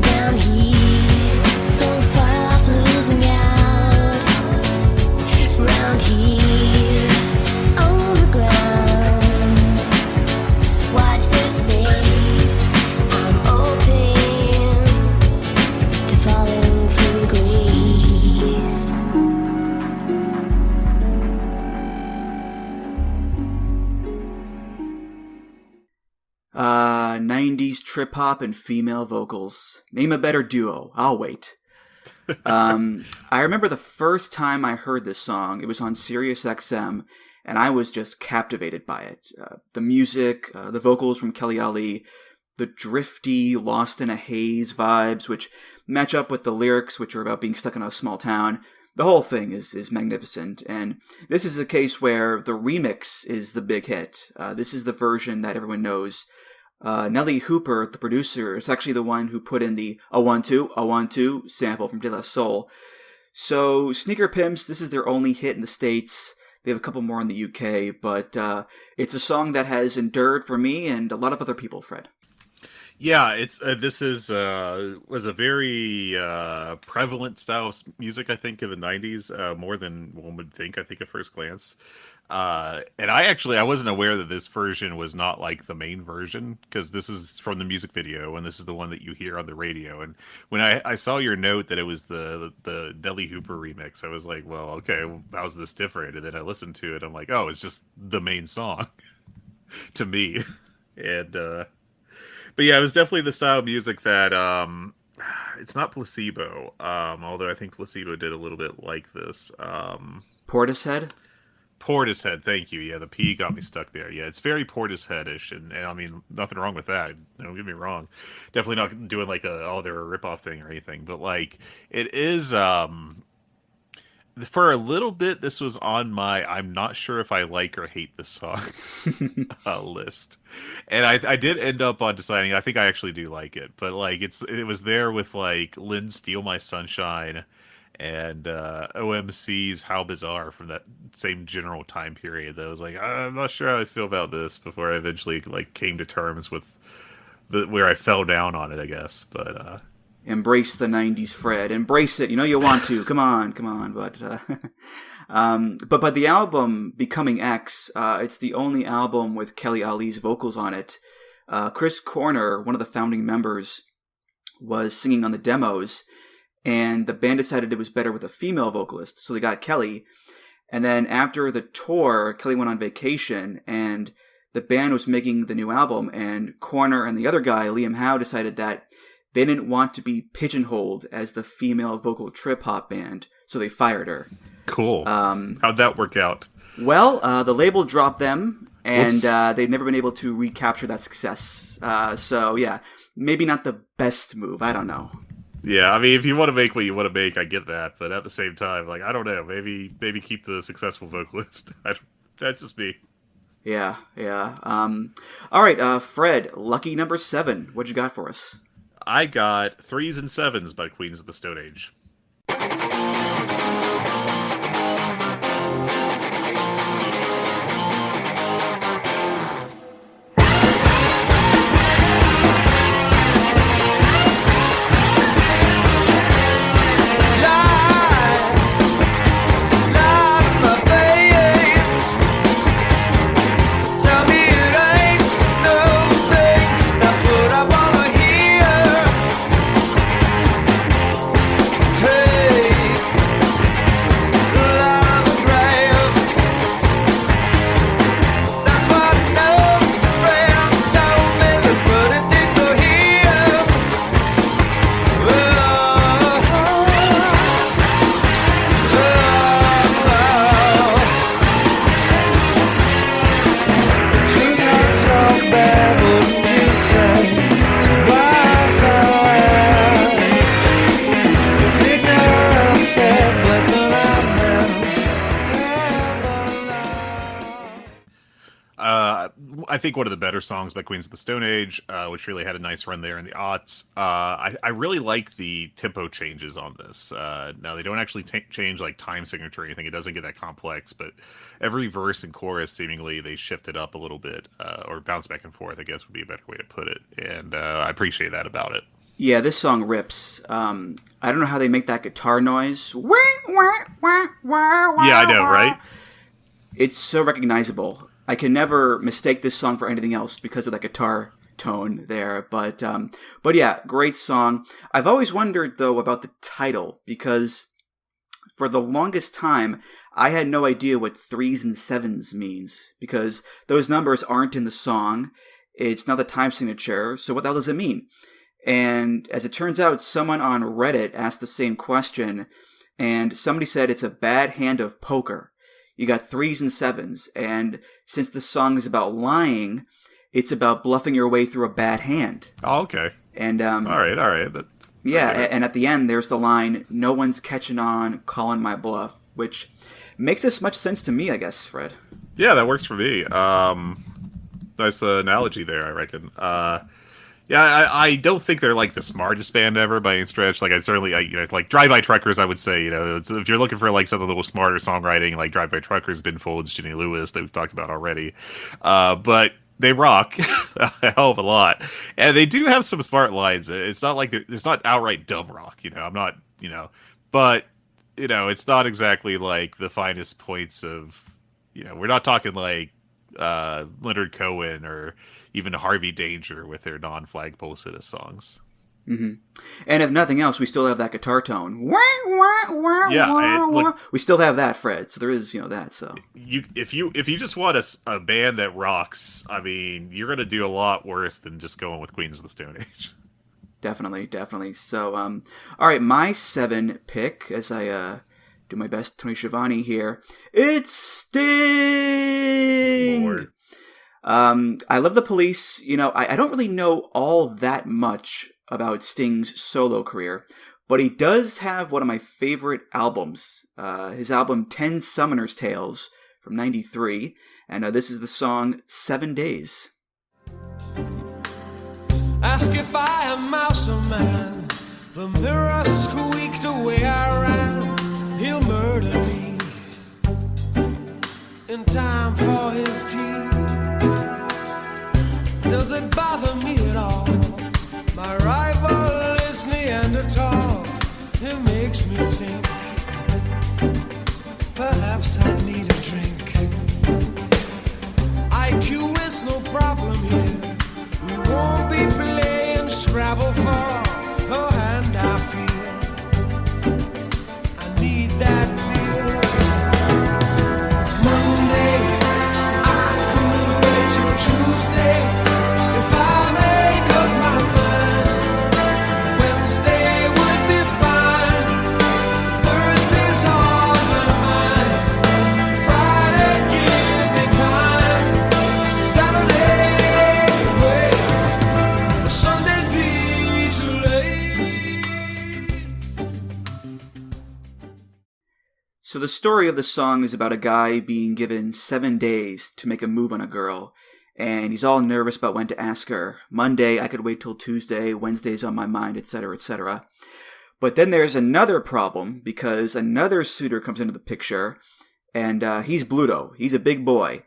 down here, so far off losing out. Round here, underground, watch this space. I'm open to falling from grace. 90s trip hop and female vocals. Name a better duo. I'll wait. I remember the first time I heard this song, it was on Sirius XM, and I was just captivated by it. The music, the vocals from Kelly Ali, the drifty, lost in a haze vibes, which match up with the lyrics, which are about being stuck in a small town. The whole thing is magnificent, and this is a case where the remix is the big hit. This is the version that everyone knows. Nelly Hooper, the producer, is actually the one who put in the a 1-2 sample from De La Soul. So Sneaker Pimps, this is their only hit in the States. They have a couple more in the UK, but it's a song that has endured for me and a lot of other people, Fred. Yeah, it's this is was a very prevalent style of music, I think, in the 90s, more than one would think, I think, at first glance. And I wasn't aware that this version was not like the main version, because this is from the music video, and this is the one that you hear on the radio. And when I saw your note that it was the Nelly Hooper remix, I was like, well, okay, how's this different? And then I listened to it, I'm like, oh, it's just the main song to me. And but yeah, it was definitely the style of music that it's not Placebo, although I think Placebo did a little bit like this. Portishead? Portishead, thank you. Yeah, the P got me stuck there. Yeah, it's very Portishead-ish, and I mean, nothing wrong with that. Don't get me wrong. Definitely not doing like they're a rip-off thing or anything, but like, it is, for a little bit, this was on my I'm not sure if I like or hate this song list. And I did end up on deciding, I think I actually do like it, but like, it was there with like Lynn Steal My Sunshine and OMC's How Bizarre from that same general time period that I was like, I'm not sure how I feel about this, before I eventually like came to terms with where I fell down on it, I guess. But Embrace the 90s, Fred. Embrace it. You know you want to. Come on. But the album Becoming X, it's the only album with Kelly Ali's vocals on it. Chris Corner, one of the founding members, was singing on the demos, and the band decided it was better with a female vocalist, so they got Kelly. And then after the tour, Kelly went on vacation, and the band was making the new album, and Corner and the other guy, Liam Howe, decided that they didn't want to be pigeonholed as the female vocal trip-hop band, so they fired her. Cool. How'd that work out? Well, the label dropped them, and they've never been able to recapture that success. So, yeah, maybe not the best move. I don't know. Yeah, I mean, if you want to make what you want to make, I get that. But at the same time, like, I don't know. Maybe keep the successful vocalist. That's just me. Yeah. All right, Fred, lucky number 7. What you got for us? I got 3s and 7s by Queens of the Stone Age. I think one of the better songs by Queens of the Stone Age, which really had a nice run there in the aughts. I really like the tempo changes on this. Now, they don't actually change like time signature or anything. It doesn't get that complex, but every verse and chorus, seemingly, they shift it up a little bit, or bounce back and forth, I guess would be a better way to put it. And I appreciate that about it. Yeah, this song rips. I don't know how they make that guitar noise. Yeah, I know, right? It's so recognizable. I can never mistake this song for anything else because of that guitar tone there. But yeah, great song. I've always wondered, though, about the title, because for the longest time, I had no idea what 3s and 7s means, because those numbers aren't in the song. It's not the time signature, so what the hell does it mean? And as it turns out, someone on Reddit asked the same question, and somebody said it's a bad hand of poker. You got 3s and 7s, and since the song is about lying, it's about bluffing your way through a bad hand. Oh, okay. And all right. And at the end, there's the line, "No one's catching on, calling my bluff," which makes as much sense to me, I guess, Fred. Yeah, that works for me. Nice analogy there, I reckon. Yeah, I don't think they're like the smartest band ever by any stretch. Like, like Drive-By Truckers, I would say, if you're looking for like something a little smarter songwriting, like Drive-By Truckers, Ben Folds, Jenny Lewis, that we've talked about already. But they rock a hell of a lot, and they do have some smart lines. It's not like it's not outright dumb rock, I'm not, but it's not exactly like the finest points of, we're not talking like Leonard Cohen or even Harvey Danger with their non-flagpole set of songs. Mm-hmm. And if nothing else, we still have that guitar tone. Yeah, we still have that, Fred. So there is, that. So if you just want a band that rocks, I mean, you're gonna do a lot worse than just going with Queens of the Stone Age. Definitely. So, all right, my 7 pick, as I do my best Tony Schiavone here, it's Sting. Lord. I love the Police. I don't really know all that much about Sting's solo career, but he does have one of my favorite albums, his album 10 Summoner's Tales from 93, and this is the song 7 Days. Ask if I am mouse or man. The mirror squeaked the way I ran. He'll murder me in time for his tea. Does it bother me at all? My rival is Neanderthal. It makes me think perhaps I need a drink. IQ is no problem here. We won't be playing Scrabble for a hand I feel. I need that beer. the story of the song is about a guy being given 7 days to make a move on a girl, and he's all nervous about when to ask her. Monday, I could wait till Tuesday, Wednesday's on my mind, etc., etc. But then there's another problem, because another suitor comes into the picture, and he's Bluto. He's a big boy.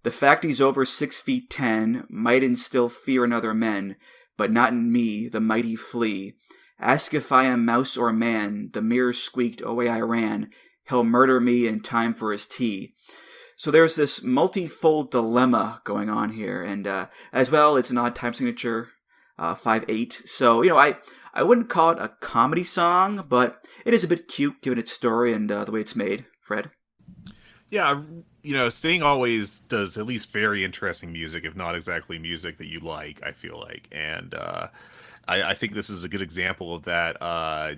The fact he's over 6'10" might instill fear in other men, but not in me, the mighty flea. Ask if I am mouse or man, the mirror squeaked, away I ran. He'll murder me in time for his tea. So there's this multifold dilemma going on here, and as well, it's an odd time signature, 5/8. So, I wouldn't call it a comedy song, but it is a bit cute given its story and the way it's made. Fred? Yeah, Sting always does at least very interesting music, if not exactly music that you like, I feel like. And I think this is a good example of that.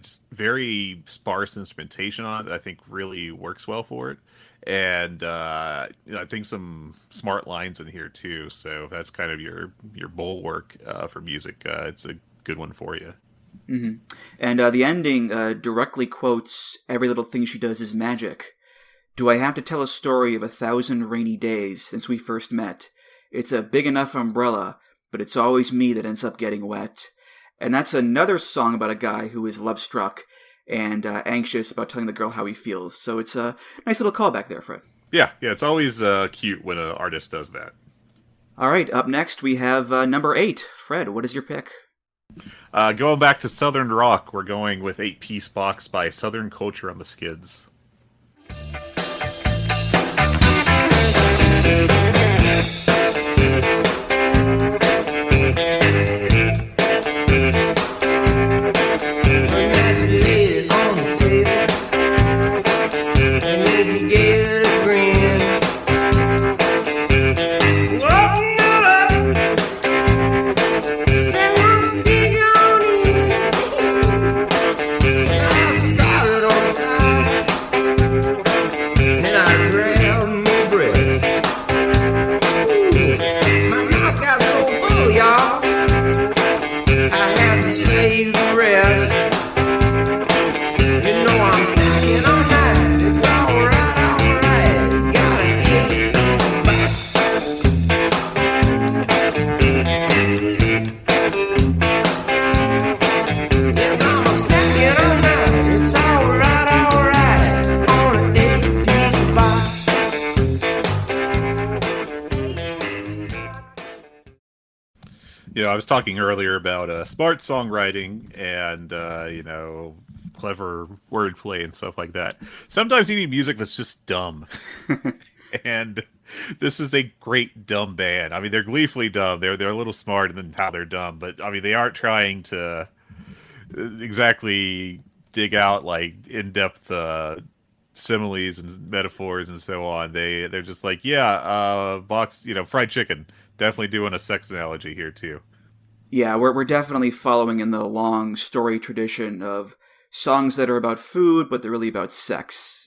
Just very sparse instrumentation on it that I think really works well for it. And I think some smart lines in here too. So if that's kind of your bulwark for music, it's a good one for you. Mm-hmm. And the ending directly quotes, "Every little thing she does is magic. Do I have to tell a story of 1,000 rainy days since we first met? It's a big enough umbrella, but it's always me that ends up getting wet." And that's another song about a guy who is love-struck and anxious about telling the girl how he feels. So it's a nice little callback there, Fred. Yeah, it's always cute when an artist does that. All right, up next we have number 8. Fred, what is your pick? Going back to Southern Rock, we're going with 8-Piece Box by Southern Culture on the Skids. I was talking earlier about smart songwriting and, clever wordplay and stuff like that. Sometimes you need music that's just dumb. And this is a great dumb band. I mean, they're gleefully dumb. They're a little smart in how they're dumb. But, I mean, they aren't trying to exactly dig out, like, in-depth similes and metaphors and so on. They're just like, box, fried chicken. Definitely doing a sex analogy here, too. Yeah, we're definitely following in the long story tradition of songs that are about food, but they're really about sex.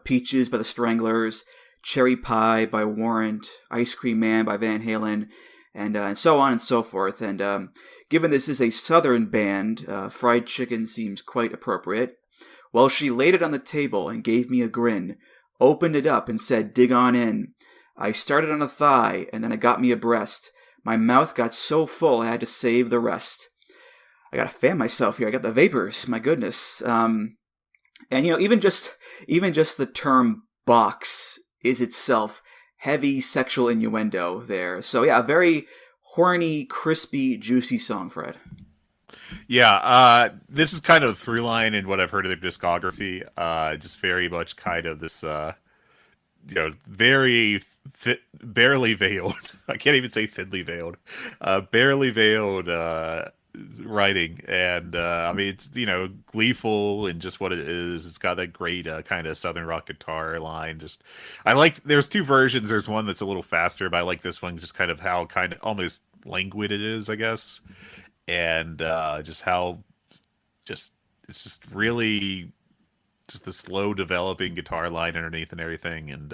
Peaches by the Stranglers, Cherry Pie by Warrant, Ice Cream Man by Van Halen, and so on and so forth. And given this is a Southern band, fried chicken seems quite appropriate. Well, she laid it on the table and gave me a grin, opened it up and said, "Dig on in." I started on a thigh, and then it got me a breast. My mouth got so full I had to save the rest. I gotta fan myself here. I got the vapors. My goodness. And even just the term box is itself heavy sexual innuendo there. So yeah, a very horny, crispy, juicy song, Fred. Yeah, this is kind of a through line in what I've heard of their discography. Just very much kind of this, very barely veiled. I can't even say thinly veiled. Barely veiled writing, and I mean it's gleeful in just what it is. It's got that great kind of Southern rock guitar line. There's two versions. There's one that's a little faster, but I like this one just kind of how kind of almost languid it is, I guess, and just how it's just really just the slow developing guitar line underneath and everything. And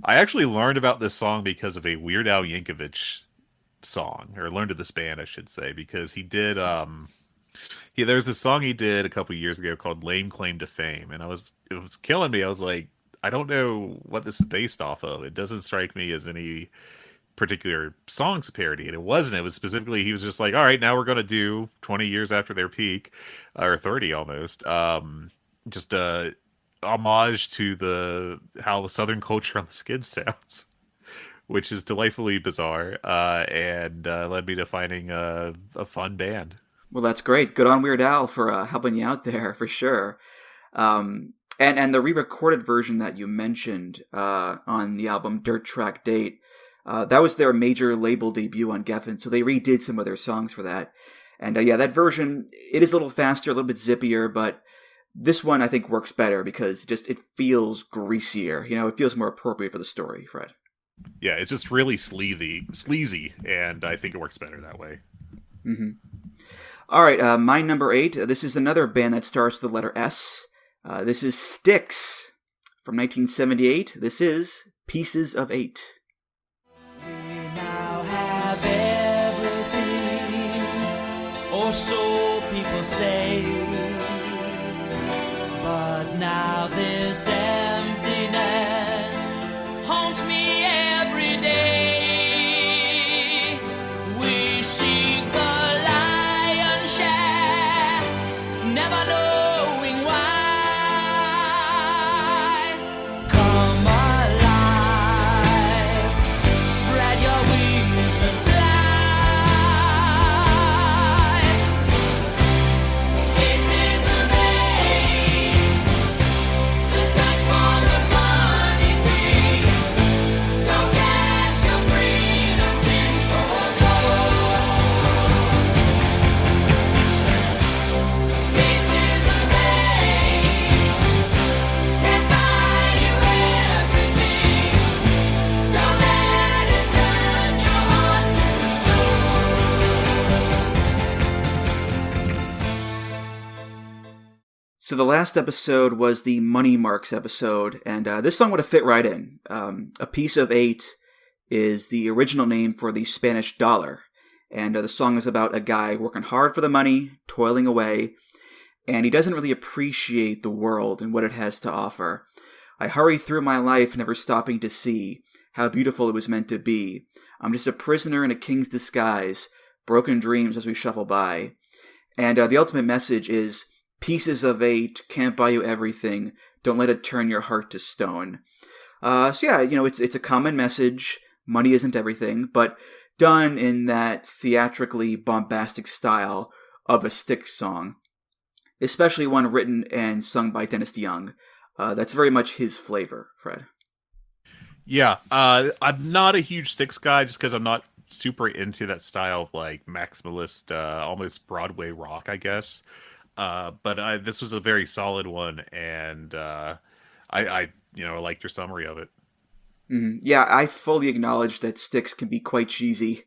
I actually learned about this song because of a Weird Al Yankovic song, or learned of this band, I should say, because he did Yeah, there's this song he did a couple years ago called "Lame Claim to Fame," and it was killing me. I was like, I don't know what this is based off of. It doesn't strike me as any particular song's parody, and it wasn't. It was specifically, he was just like, all right, now we're going to do 20 years after their peak, or 30 almost, just a homage to how Southern culture on the Skids sounds, which is delightfully bizarre, and led me to finding a fun band. Well, that's great. Good on Weird Al for helping you out there, for sure. And the re-recorded version that you mentioned on the album Dirt Track Date, that was their major label debut on Geffen, so they redid some of their songs for that. And yeah, that version, it is a little faster, a little bit zippier, but this one I think works better because it feels greasier. It feels more appropriate for the story, Fred. Yeah, it's just really sleazy, and I think it works better that way. Mm-hmm. All right, my number 8. This is another band that starts with the letter S. This is Styx from 1978. This is Pieces of 8. We now have everything, or so people say. But now this emptiness haunts me every day. We seek the lion's share, never knowing why. Come alive, spread your wings and fly. Pieces of 8, the search for the money tree. Go cast your freedoms in for gold. Pieces of 8 can buy you everything. Don't let it turn your heart to stone. So the last episode was the Money Marks episode, and this song would have fit right in. A Piece of 8 is the original name for the Spanish dollar, and the song is about a guy working hard for the money, toiling away, and he doesn't really appreciate the world and what it has to offer. I hurry through my life, never stopping to see how beautiful it was meant to be. I'm just a prisoner in a king's disguise, broken dreams as we shuffle by. And the ultimate message is, Pieces of 8 can't buy you everything. Don't let it turn your heart to stone. So yeah, it's a common message. Money isn't everything, but done in that theatrically bombastic style of a Styx song, especially one written and sung by Dennis DeYoung. That's very much his flavor, Fred. Yeah, I'm not a huge Styx guy just because I'm not super into that style of like maximalist, almost Broadway rock, I guess. But this was a very solid one, and I liked your summary of it. Mm-hmm. Yeah, I fully acknowledge that Styx can be quite cheesy,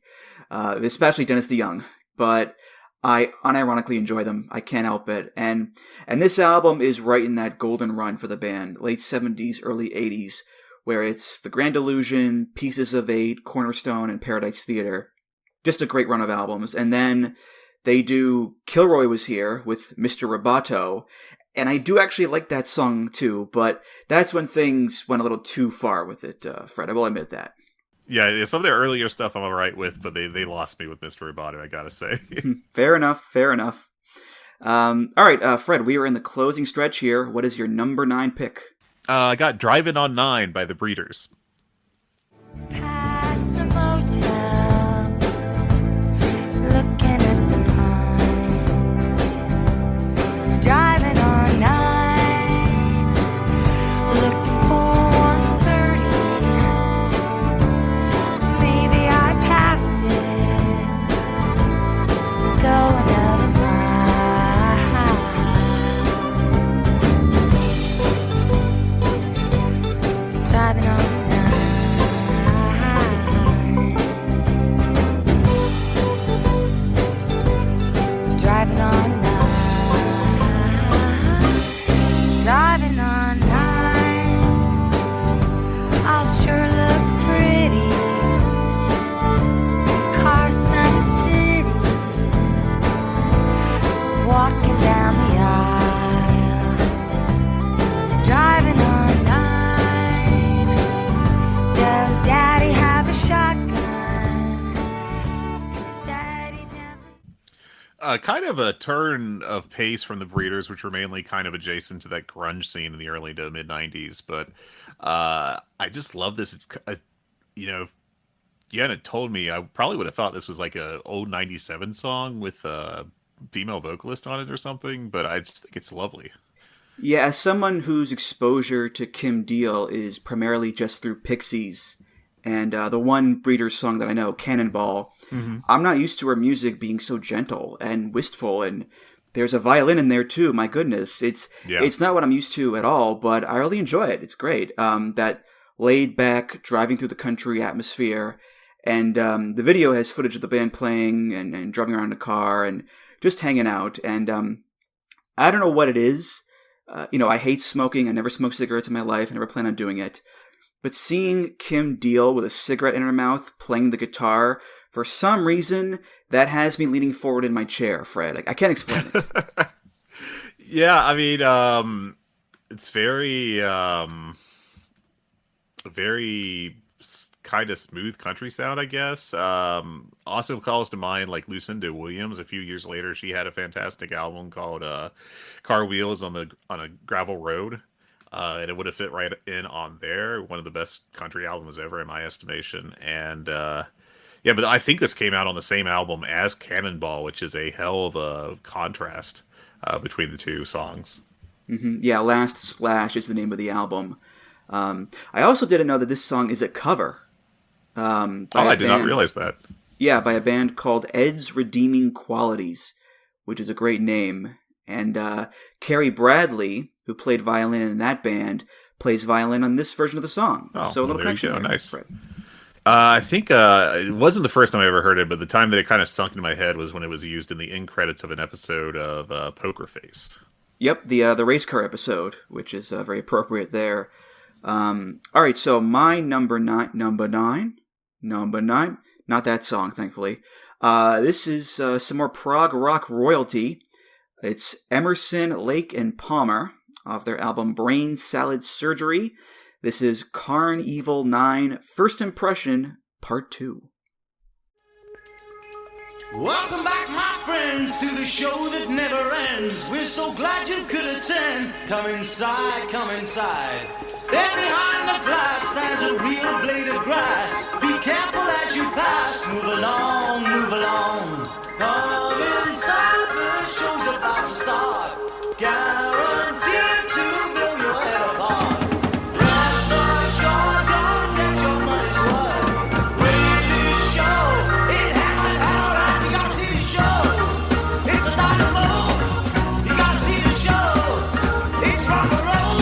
especially Dennis DeYoung, but I unironically enjoy them. I can't help it. And this album is right in that golden run for the band, late 70s, early 80s, where it's The Grand Illusion, Pieces of 8, Cornerstone, and Paradise Theater. Just a great run of albums. And then they do Kilroy Was Here with Mr. Roboto, and I do actually like that song too, but that's when things went a little too far with it, Fred. I will admit that. Yeah, some of their earlier stuff I'm all right with, but they lost me with Mr. Roboto, I gotta say. Fair enough. All right, Fred, we are in the closing stretch here. What is your number 9 pick? I got Drivin' on 9 by the Breeders. Past the motel, looking at the pines, driving on 9, looking for 130. Maybe I passed it, going out of mine, driving on 9. kind of a turn of pace from the Breeders, which were mainly kind of adjacent to that grunge scene in the early to mid 90s. But I just love this. It's, you know, if you hadn't told me, I probably would have thought this was like a old 97 song with a female vocalist on it or something, but I just think it's lovely. Yeah, as someone whose exposure to Kim Deal is primarily just through Pixies and the one Breeders song that I know, Cannonball, I'm not used to her music being so gentle and wistful, and there's a violin in there too. My goodness, it's not what I'm used to at all, but I really enjoy it. It's great. That laid back, driving through the country atmosphere, and the video has footage of the band playing and driving around in a car and just hanging out. And I don't know what it is. I hate smoking. I never smoked cigarettes in my life. I never plan on doing it. But seeing Kim Deal with a cigarette in her mouth, playing the guitar, for some reason, that has me leaning forward in my chair, Fred. I can't explain it. Yeah, I mean, it's very kind of smooth country sound, I guess. Also calls to mind like Lucinda Williams. A few years later, she had a fantastic album called "Car Wheels on a Gravel Road," and it would have fit right in on there. One of the best country albums ever, in my estimation. And yeah, but I think this came out on the same album as Cannonball, which is a hell of a contrast between the two songs. Mm-hmm. Yeah, Last Splash is the name of the album. I also didn't know that this song is a cover. I did not realize that. Yeah, by a band called Ed's Redeeming Qualities, which is a great name. And Carrie Bradley, who played violin in that band, plays violin on this version of the song. Oh, so a well, little there you country. go. Nice. Right. I think it wasn't the first time I ever heard it, but the time that it kind of sunk into my head was when it was used in the end credits of an episode of Poker Face. Yep, the race car episode, which is very appropriate there. All right, so my number nine, not that song, thankfully. This is some more prog rock royalty. It's Emerson, Lake and Palmer off their album Brain Salad Surgery. This is Carn Evil 9, First Impression, Part 2. Welcome back, my friends, to the show that never ends. We're so glad you could attend. Come inside, come inside. There behind the glass stands a real blade of grass. Be careful as you pass. Move along, move along. Come inside, the show's about to start. Guaranteed to blow your head apart. Rest assured, you'll get your money's worth. Really show, it happened all right. You gotta see the show. It's a dynamo. You gotta see the show. It's rock and roll.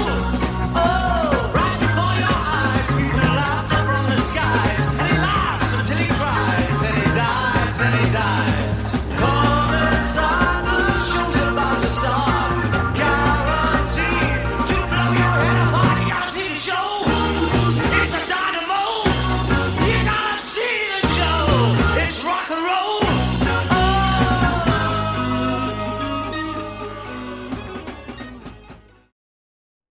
Oh, right before your eyes, people laughter from the skies, and he laughs until he cries, and he dies, and he dies. Come inside, the show's about to start. Guaranteed to blow your head apart. You gotta see the show. It's a dynamo. You gotta see the show. It's rock and roll.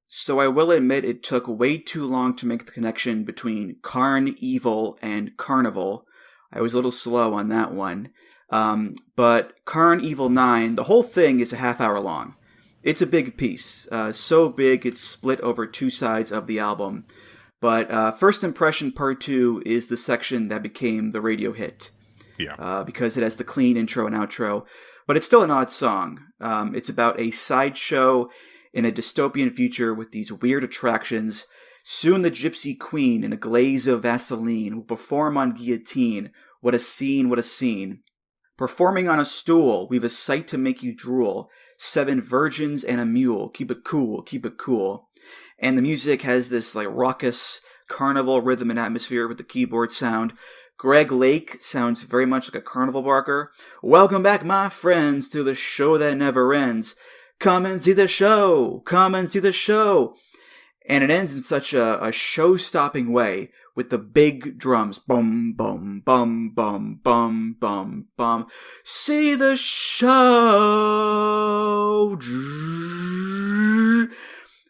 So I will admit it took way too long to make the connection between Carn Evil and Carnival. I was a little slow on that one. But Carn Evil 9, the whole thing is a half hour long. It's a big piece. So big it's split over two sides of the album. But First Impression Part 2 is the section that became the radio hit. Yeah. Because it has the clean intro and outro. But it's still an odd song. It's about a sideshow in a dystopian future with these weird attractions. Soon the gypsy queen in a glaze of Vaseline will perform on guillotine. What a scene, what a scene. Performing on a stool, we've a sight to make you drool. 7 virgins and a mule. Keep it cool, keep it cool. And the music has this like raucous carnival rhythm and atmosphere with the keyboard sound. Greg Lake sounds very much like a carnival barker. Welcome back, my friends, to the show that never ends. Come and see the show! Come and see the show! And it ends in such a show-stopping way with the big drums. Bum, bum, bum, bum, bum, bum, bum. See the show!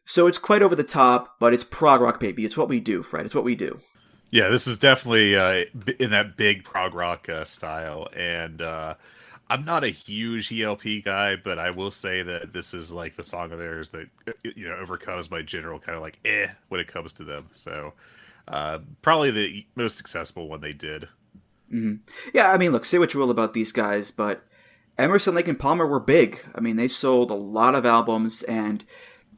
So it's quite over the top, but it's prog rock, baby. It's what we do, Fred. It's what we do. Yeah, this is definitely in that big prog rock style. And I'm not a huge ELP guy, but I will say that this is like the song of theirs that overcomes my general kind of like when it comes to them. So probably the most accessible one they did. Mm-hmm. Yeah, I mean, look, say what you will about these guys, but Emerson, Lake and Palmer were big. I mean, they sold a lot of albums, and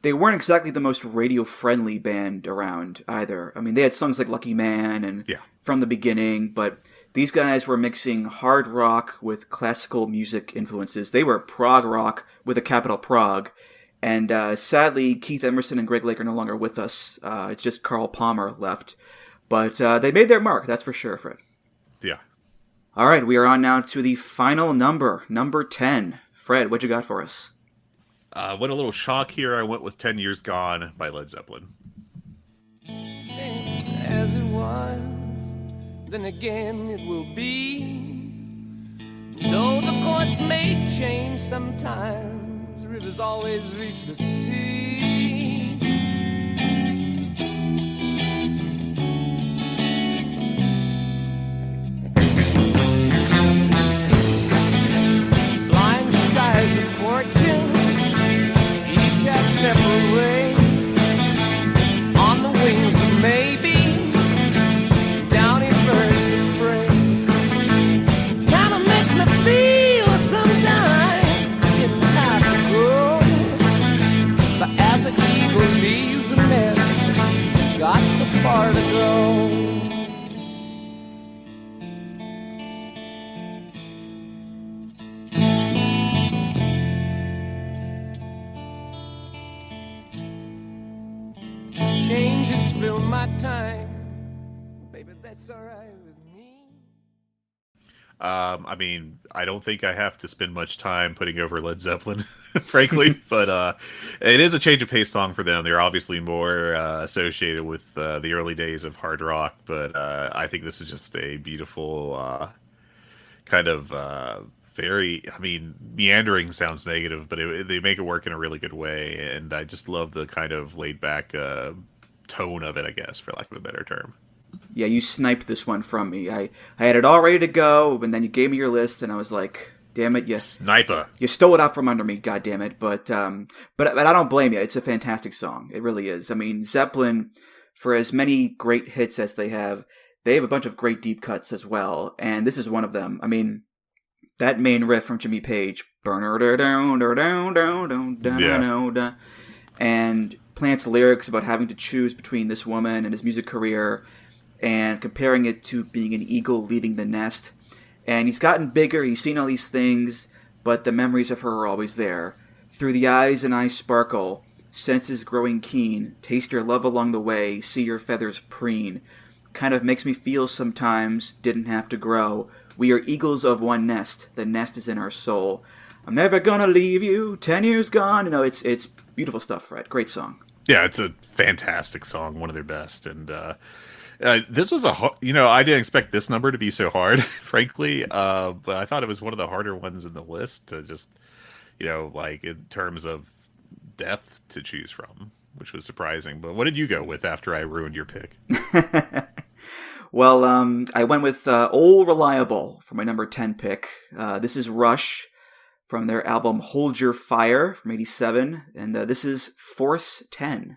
they weren't exactly the most radio-friendly band around either. I mean, they had songs like Lucky Man and From the Beginning, but these guys were mixing hard rock with classical music influences. They were prog rock with a capital Prog. And sadly, Keith Emerson and Greg Lake are no longer with us. It's just Carl Palmer left. But they made their mark, that's for sure, Fred. Yeah. All right, we are on now to the final number 10. Fred, what you got for us? Went a little shock here. I went with 10 Years Gone by Led Zeppelin. As it was, then again it will be. Though the course may change sometimes, rivers always reach the sea. Blind skies of fortune, each at separate way. On the wings of maybe, downy birds of prey. Kinda makes me feel sometimes getting tired to grow. But as an eagle leaves the nest, got so far to go. Changes fill my time, baby, that's alright with me. I mean, I don't think I have to spend much time putting over Led Zeppelin, frankly, but it is a change of pace song for them. They're obviously more associated with the early days of hard rock, but I think this is just a beautiful kind of very, I mean, meandering sounds negative, but they make it work in a really good way, and I just love the kind of laid-back tone of it, I guess, for lack of a better term. Yeah, you sniped this one from me. I had it all ready to go, and then you gave me your list, and I was like, damn it, Sniper. You stole it out from under me, god damn it. But I don't blame you. It's a fantastic song. It really is. I mean, Zeppelin, for as many great hits as they have a bunch of great deep cuts as well, and this is one of them. I mean, that main riff from Jimmy Page, and Plant's lyrics about having to choose between this woman and his music career, and comparing it to being an eagle leaving the nest. And he's gotten bigger, he's seen all these things, but the memories of her are always there. Through the eyes and eyes sparkle, senses growing keen, taste your love along the way, see your feathers preen. Kind of makes me feel sometimes, didn't have to grow. We are eagles of one nest, the nest is in our soul. I'm never gonna leave you, 10 years gone. You know, it's beautiful stuff, Fred. Great song. Yeah, it's a fantastic song, one of their best, and this was I didn't expect this number to be so hard, frankly, but I thought it was one of the harder ones in the list to just, like in terms of depth to choose from, which was surprising. But what did you go with after I ruined your pick? Well, I went with Old Reliable for my number 10 pick. This is Rush from their album Hold Your Fire from 87, and this is Force 10.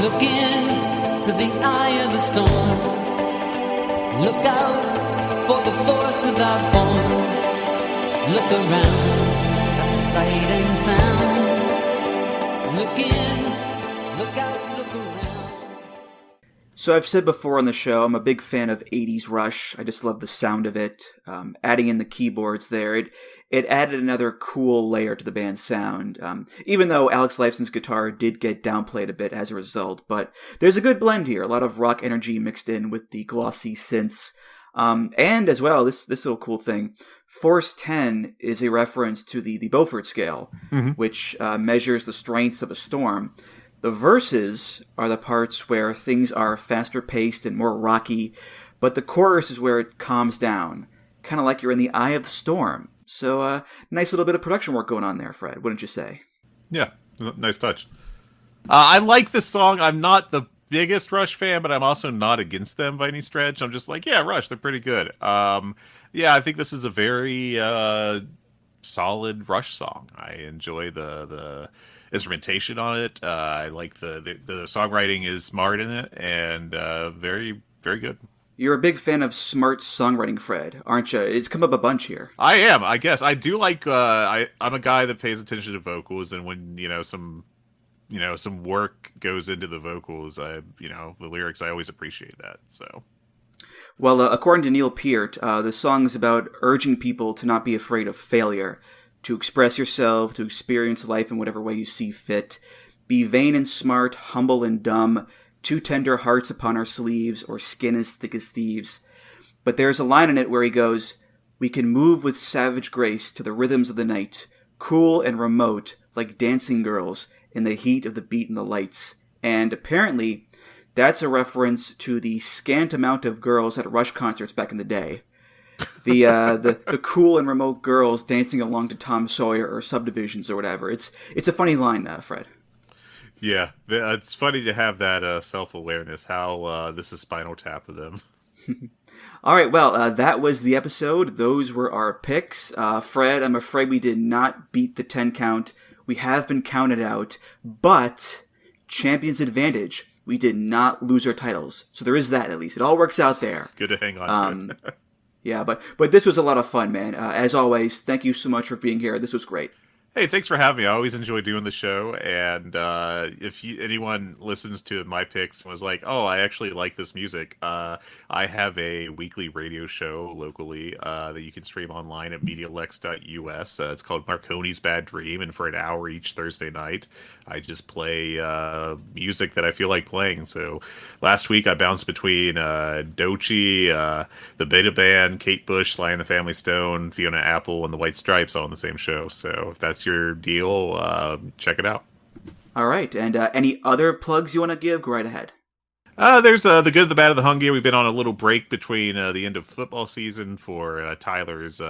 Look into the eye of the storm. Look out for the force without form. Look around at the sight and sound. Look in, look out, look around. So I've said before on the show, I'm a big fan of 80s Rush. I just love the sound of it. Adding in the keyboards there, it added another cool layer to the band's sound. Even though Alex Lifeson's guitar did get downplayed a bit as a result. But there's a good blend here. A lot of rock energy mixed in with the glossy synths. And as well, this little cool thing, Force 10 is a reference to the Beaufort scale, which measures the strengths of a storm. The verses are the parts where things are faster paced and more rocky, but the chorus is where it calms down, kind of like you're in the eye of the storm. So, nice little bit of production work going on there, Fred, wouldn't you say? Yeah, nice touch. I like this song. I'm not the biggest Rush fan, but I'm also not against them by any stretch. I'm just like, yeah, Rush, they're pretty good. Yeah, I think this is a very solid Rush song. I enjoy the instrumentation on it. I like the songwriting is smart in it, and very, very good. You're a big fan of smart songwriting, Fred, aren't you? It's come up a bunch here. I am, I guess. I do like, I'm a guy that pays attention to vocals, and when, some work goes into the vocals, the lyrics, I always appreciate that, so. Well, according to Neil Peart, the song is about urging people to not be afraid of failure, to express yourself, to experience life in whatever way you see fit. Be vain and smart, humble and dumb, two tender hearts upon our sleeves, or skin as thick as thieves. But there's a line in it where he goes, we can move with savage grace to the rhythms of the night, cool and remote, like dancing girls in the heat of the beat and the lights. And apparently, that's a reference to the scant amount of girls at Rush concerts back in the day. The cool and remote girls dancing along to Tom Sawyer or Subdivisions or whatever. It's a funny line, Fred. Yeah, it's funny to have that self-awareness, how this is Spinal Tap of them. All right, well, that was the episode. Those were our picks. Fred, I'm afraid we did not beat the 10 count. We have been counted out, but Champion's Advantage, we did not lose our titles. So there is that, at least. It all works out there. Good to hang on to it. Yeah, but this was a lot of fun, man. As always, thank you so much for being here. This was great. Hey, thanks for having me. I always enjoy doing the show, and if anyone listens to my picks and was like, oh, I actually like this music, I have a weekly radio show locally that you can stream online at MediaLex.us. It's called Marconi's Bad Dream, and for an hour each Thursday night, I just play music that I feel like playing. So last week I bounced between Doechii, the Beta Band, Kate Bush, Sly and the Family Stone, Fiona Apple, and the White Stripes all on the same show. So if that's your deal, check it out. All right, and any other plugs you want to give? Go right ahead. There's The Good, The Bad, The Hungee. We've been on a little break between the end of football season for Tyler's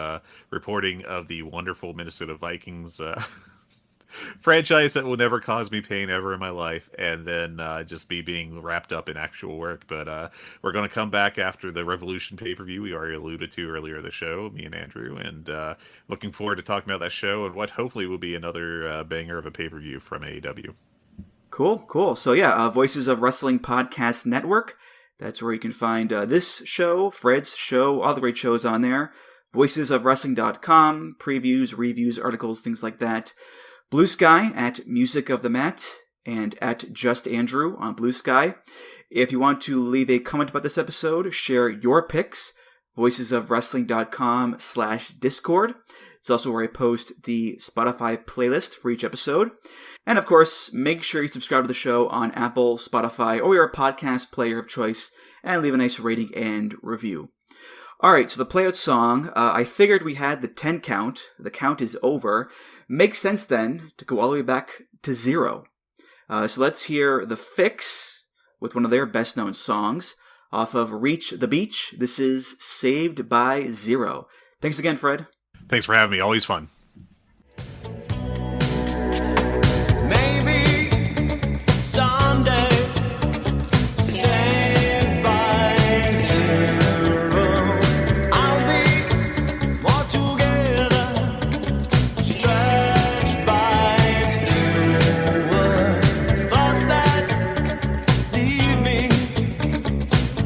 reporting of the wonderful Minnesota Vikings franchise that will never cause me pain ever in my life, and then just me being wrapped up in actual work. But we're going to come back after the Revolution pay-per-view we already alluded to earlier in the show, me and Andrew, and looking forward to talking about that show and what hopefully will be another banger of a pay-per-view from AEW. Cool. So yeah, Voices of Wrestling Podcast Network. That's where you can find this show, Fred's show, all the great shows on there. VoicesOfWrestling.com, previews, reviews, articles, things like that. Bluesky at Music of the Mat and at Just Andrew on Bluesky. If you want to leave a comment about this episode, share your picks, voicesofwrestling.com/Discord. It's also where I post the Spotify playlist for each episode. And of course, make sure you subscribe to the show on Apple, Spotify, or your podcast player of choice, and leave a nice rating and review. Alright, so the playout song, I figured we had the 10 count. The count is over. Makes sense then to go all the way back to 0. So let's hear The Fix with one of their best known songs off of Reach the Beach. This is Saved by Zero. Thanks again, Fred. Thanks for having me. Always fun. Maybe someday, saved by zero, I'll be more together, stretched by fewer thoughts that leave me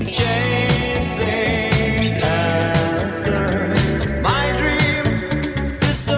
chasing after my dream is so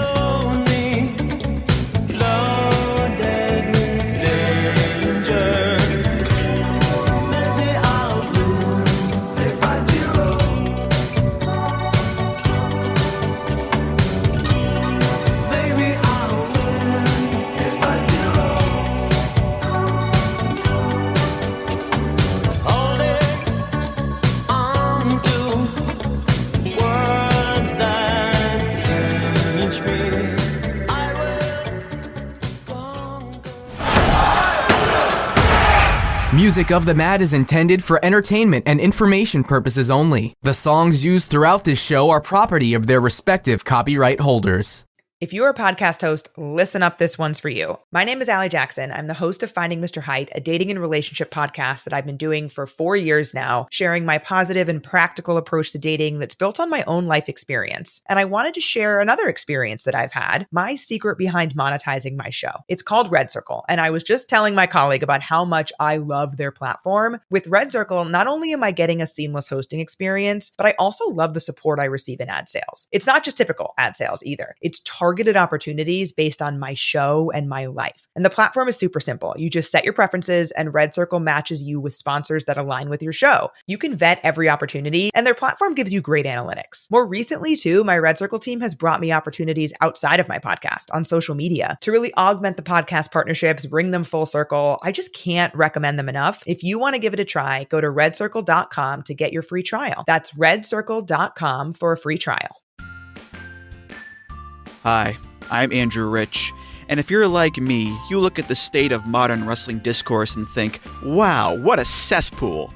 Music of the Mat is intended for entertainment and information purposes only. The songs used throughout this show are property of their respective copyright holders. If you're a podcast host, listen up, this one's for you. My name is Allie Jackson. I'm the host of Finding Mr. Height, a dating and relationship podcast that I've been doing for 4 years now, sharing my positive and practical approach to dating that's built on my own life experience. And I wanted to share another experience that I've had, my secret behind monetizing my show. It's called Red Circle, and I was just telling my colleague about how much I love their platform. With Red Circle, not only am I getting a seamless hosting experience, but I also love the support I receive in ad sales. It's not just typical ad sales either. It's targeted opportunities based on my show and my life. And the platform is super simple. You just set your preferences and Red Circle matches you with sponsors that align with your show. You can vet every opportunity and their platform gives you great analytics. More recently too, my Red Circle team has brought me opportunities outside of my podcast on social media to really augment the podcast partnerships, bring them full circle. I just can't recommend them enough. If you want to give it a try, go to redcircle.com to get your free trial. That's redcircle.com for a free trial. Hi, I'm Andrew Rich, and if you're like me, you look at the state of modern wrestling discourse and think, wow, what a cesspool.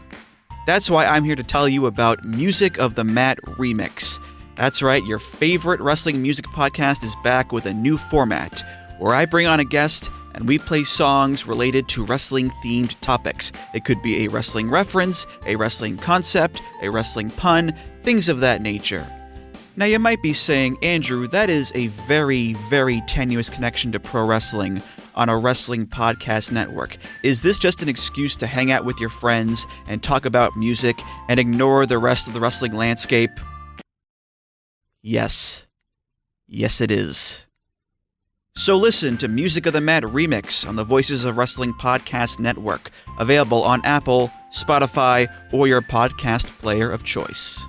That's why I'm here to tell you about Music of the Mat Remix. That's right, your favorite wrestling music podcast is back with a new format, where I bring on a guest and we play songs related to wrestling-themed topics. It could be a wrestling reference, a wrestling concept, a wrestling pun, things of that nature. Now you might be saying, Andrew, that is a very, very tenuous connection to pro wrestling on a wrestling podcast network. Is this just an excuse to hang out with your friends and talk about music and ignore the rest of the wrestling landscape? Yes. Yes, it is. So listen to Music of the Mat Remix on the Voices of Wrestling Podcast Network, available on Apple, Spotify, or your podcast player of choice.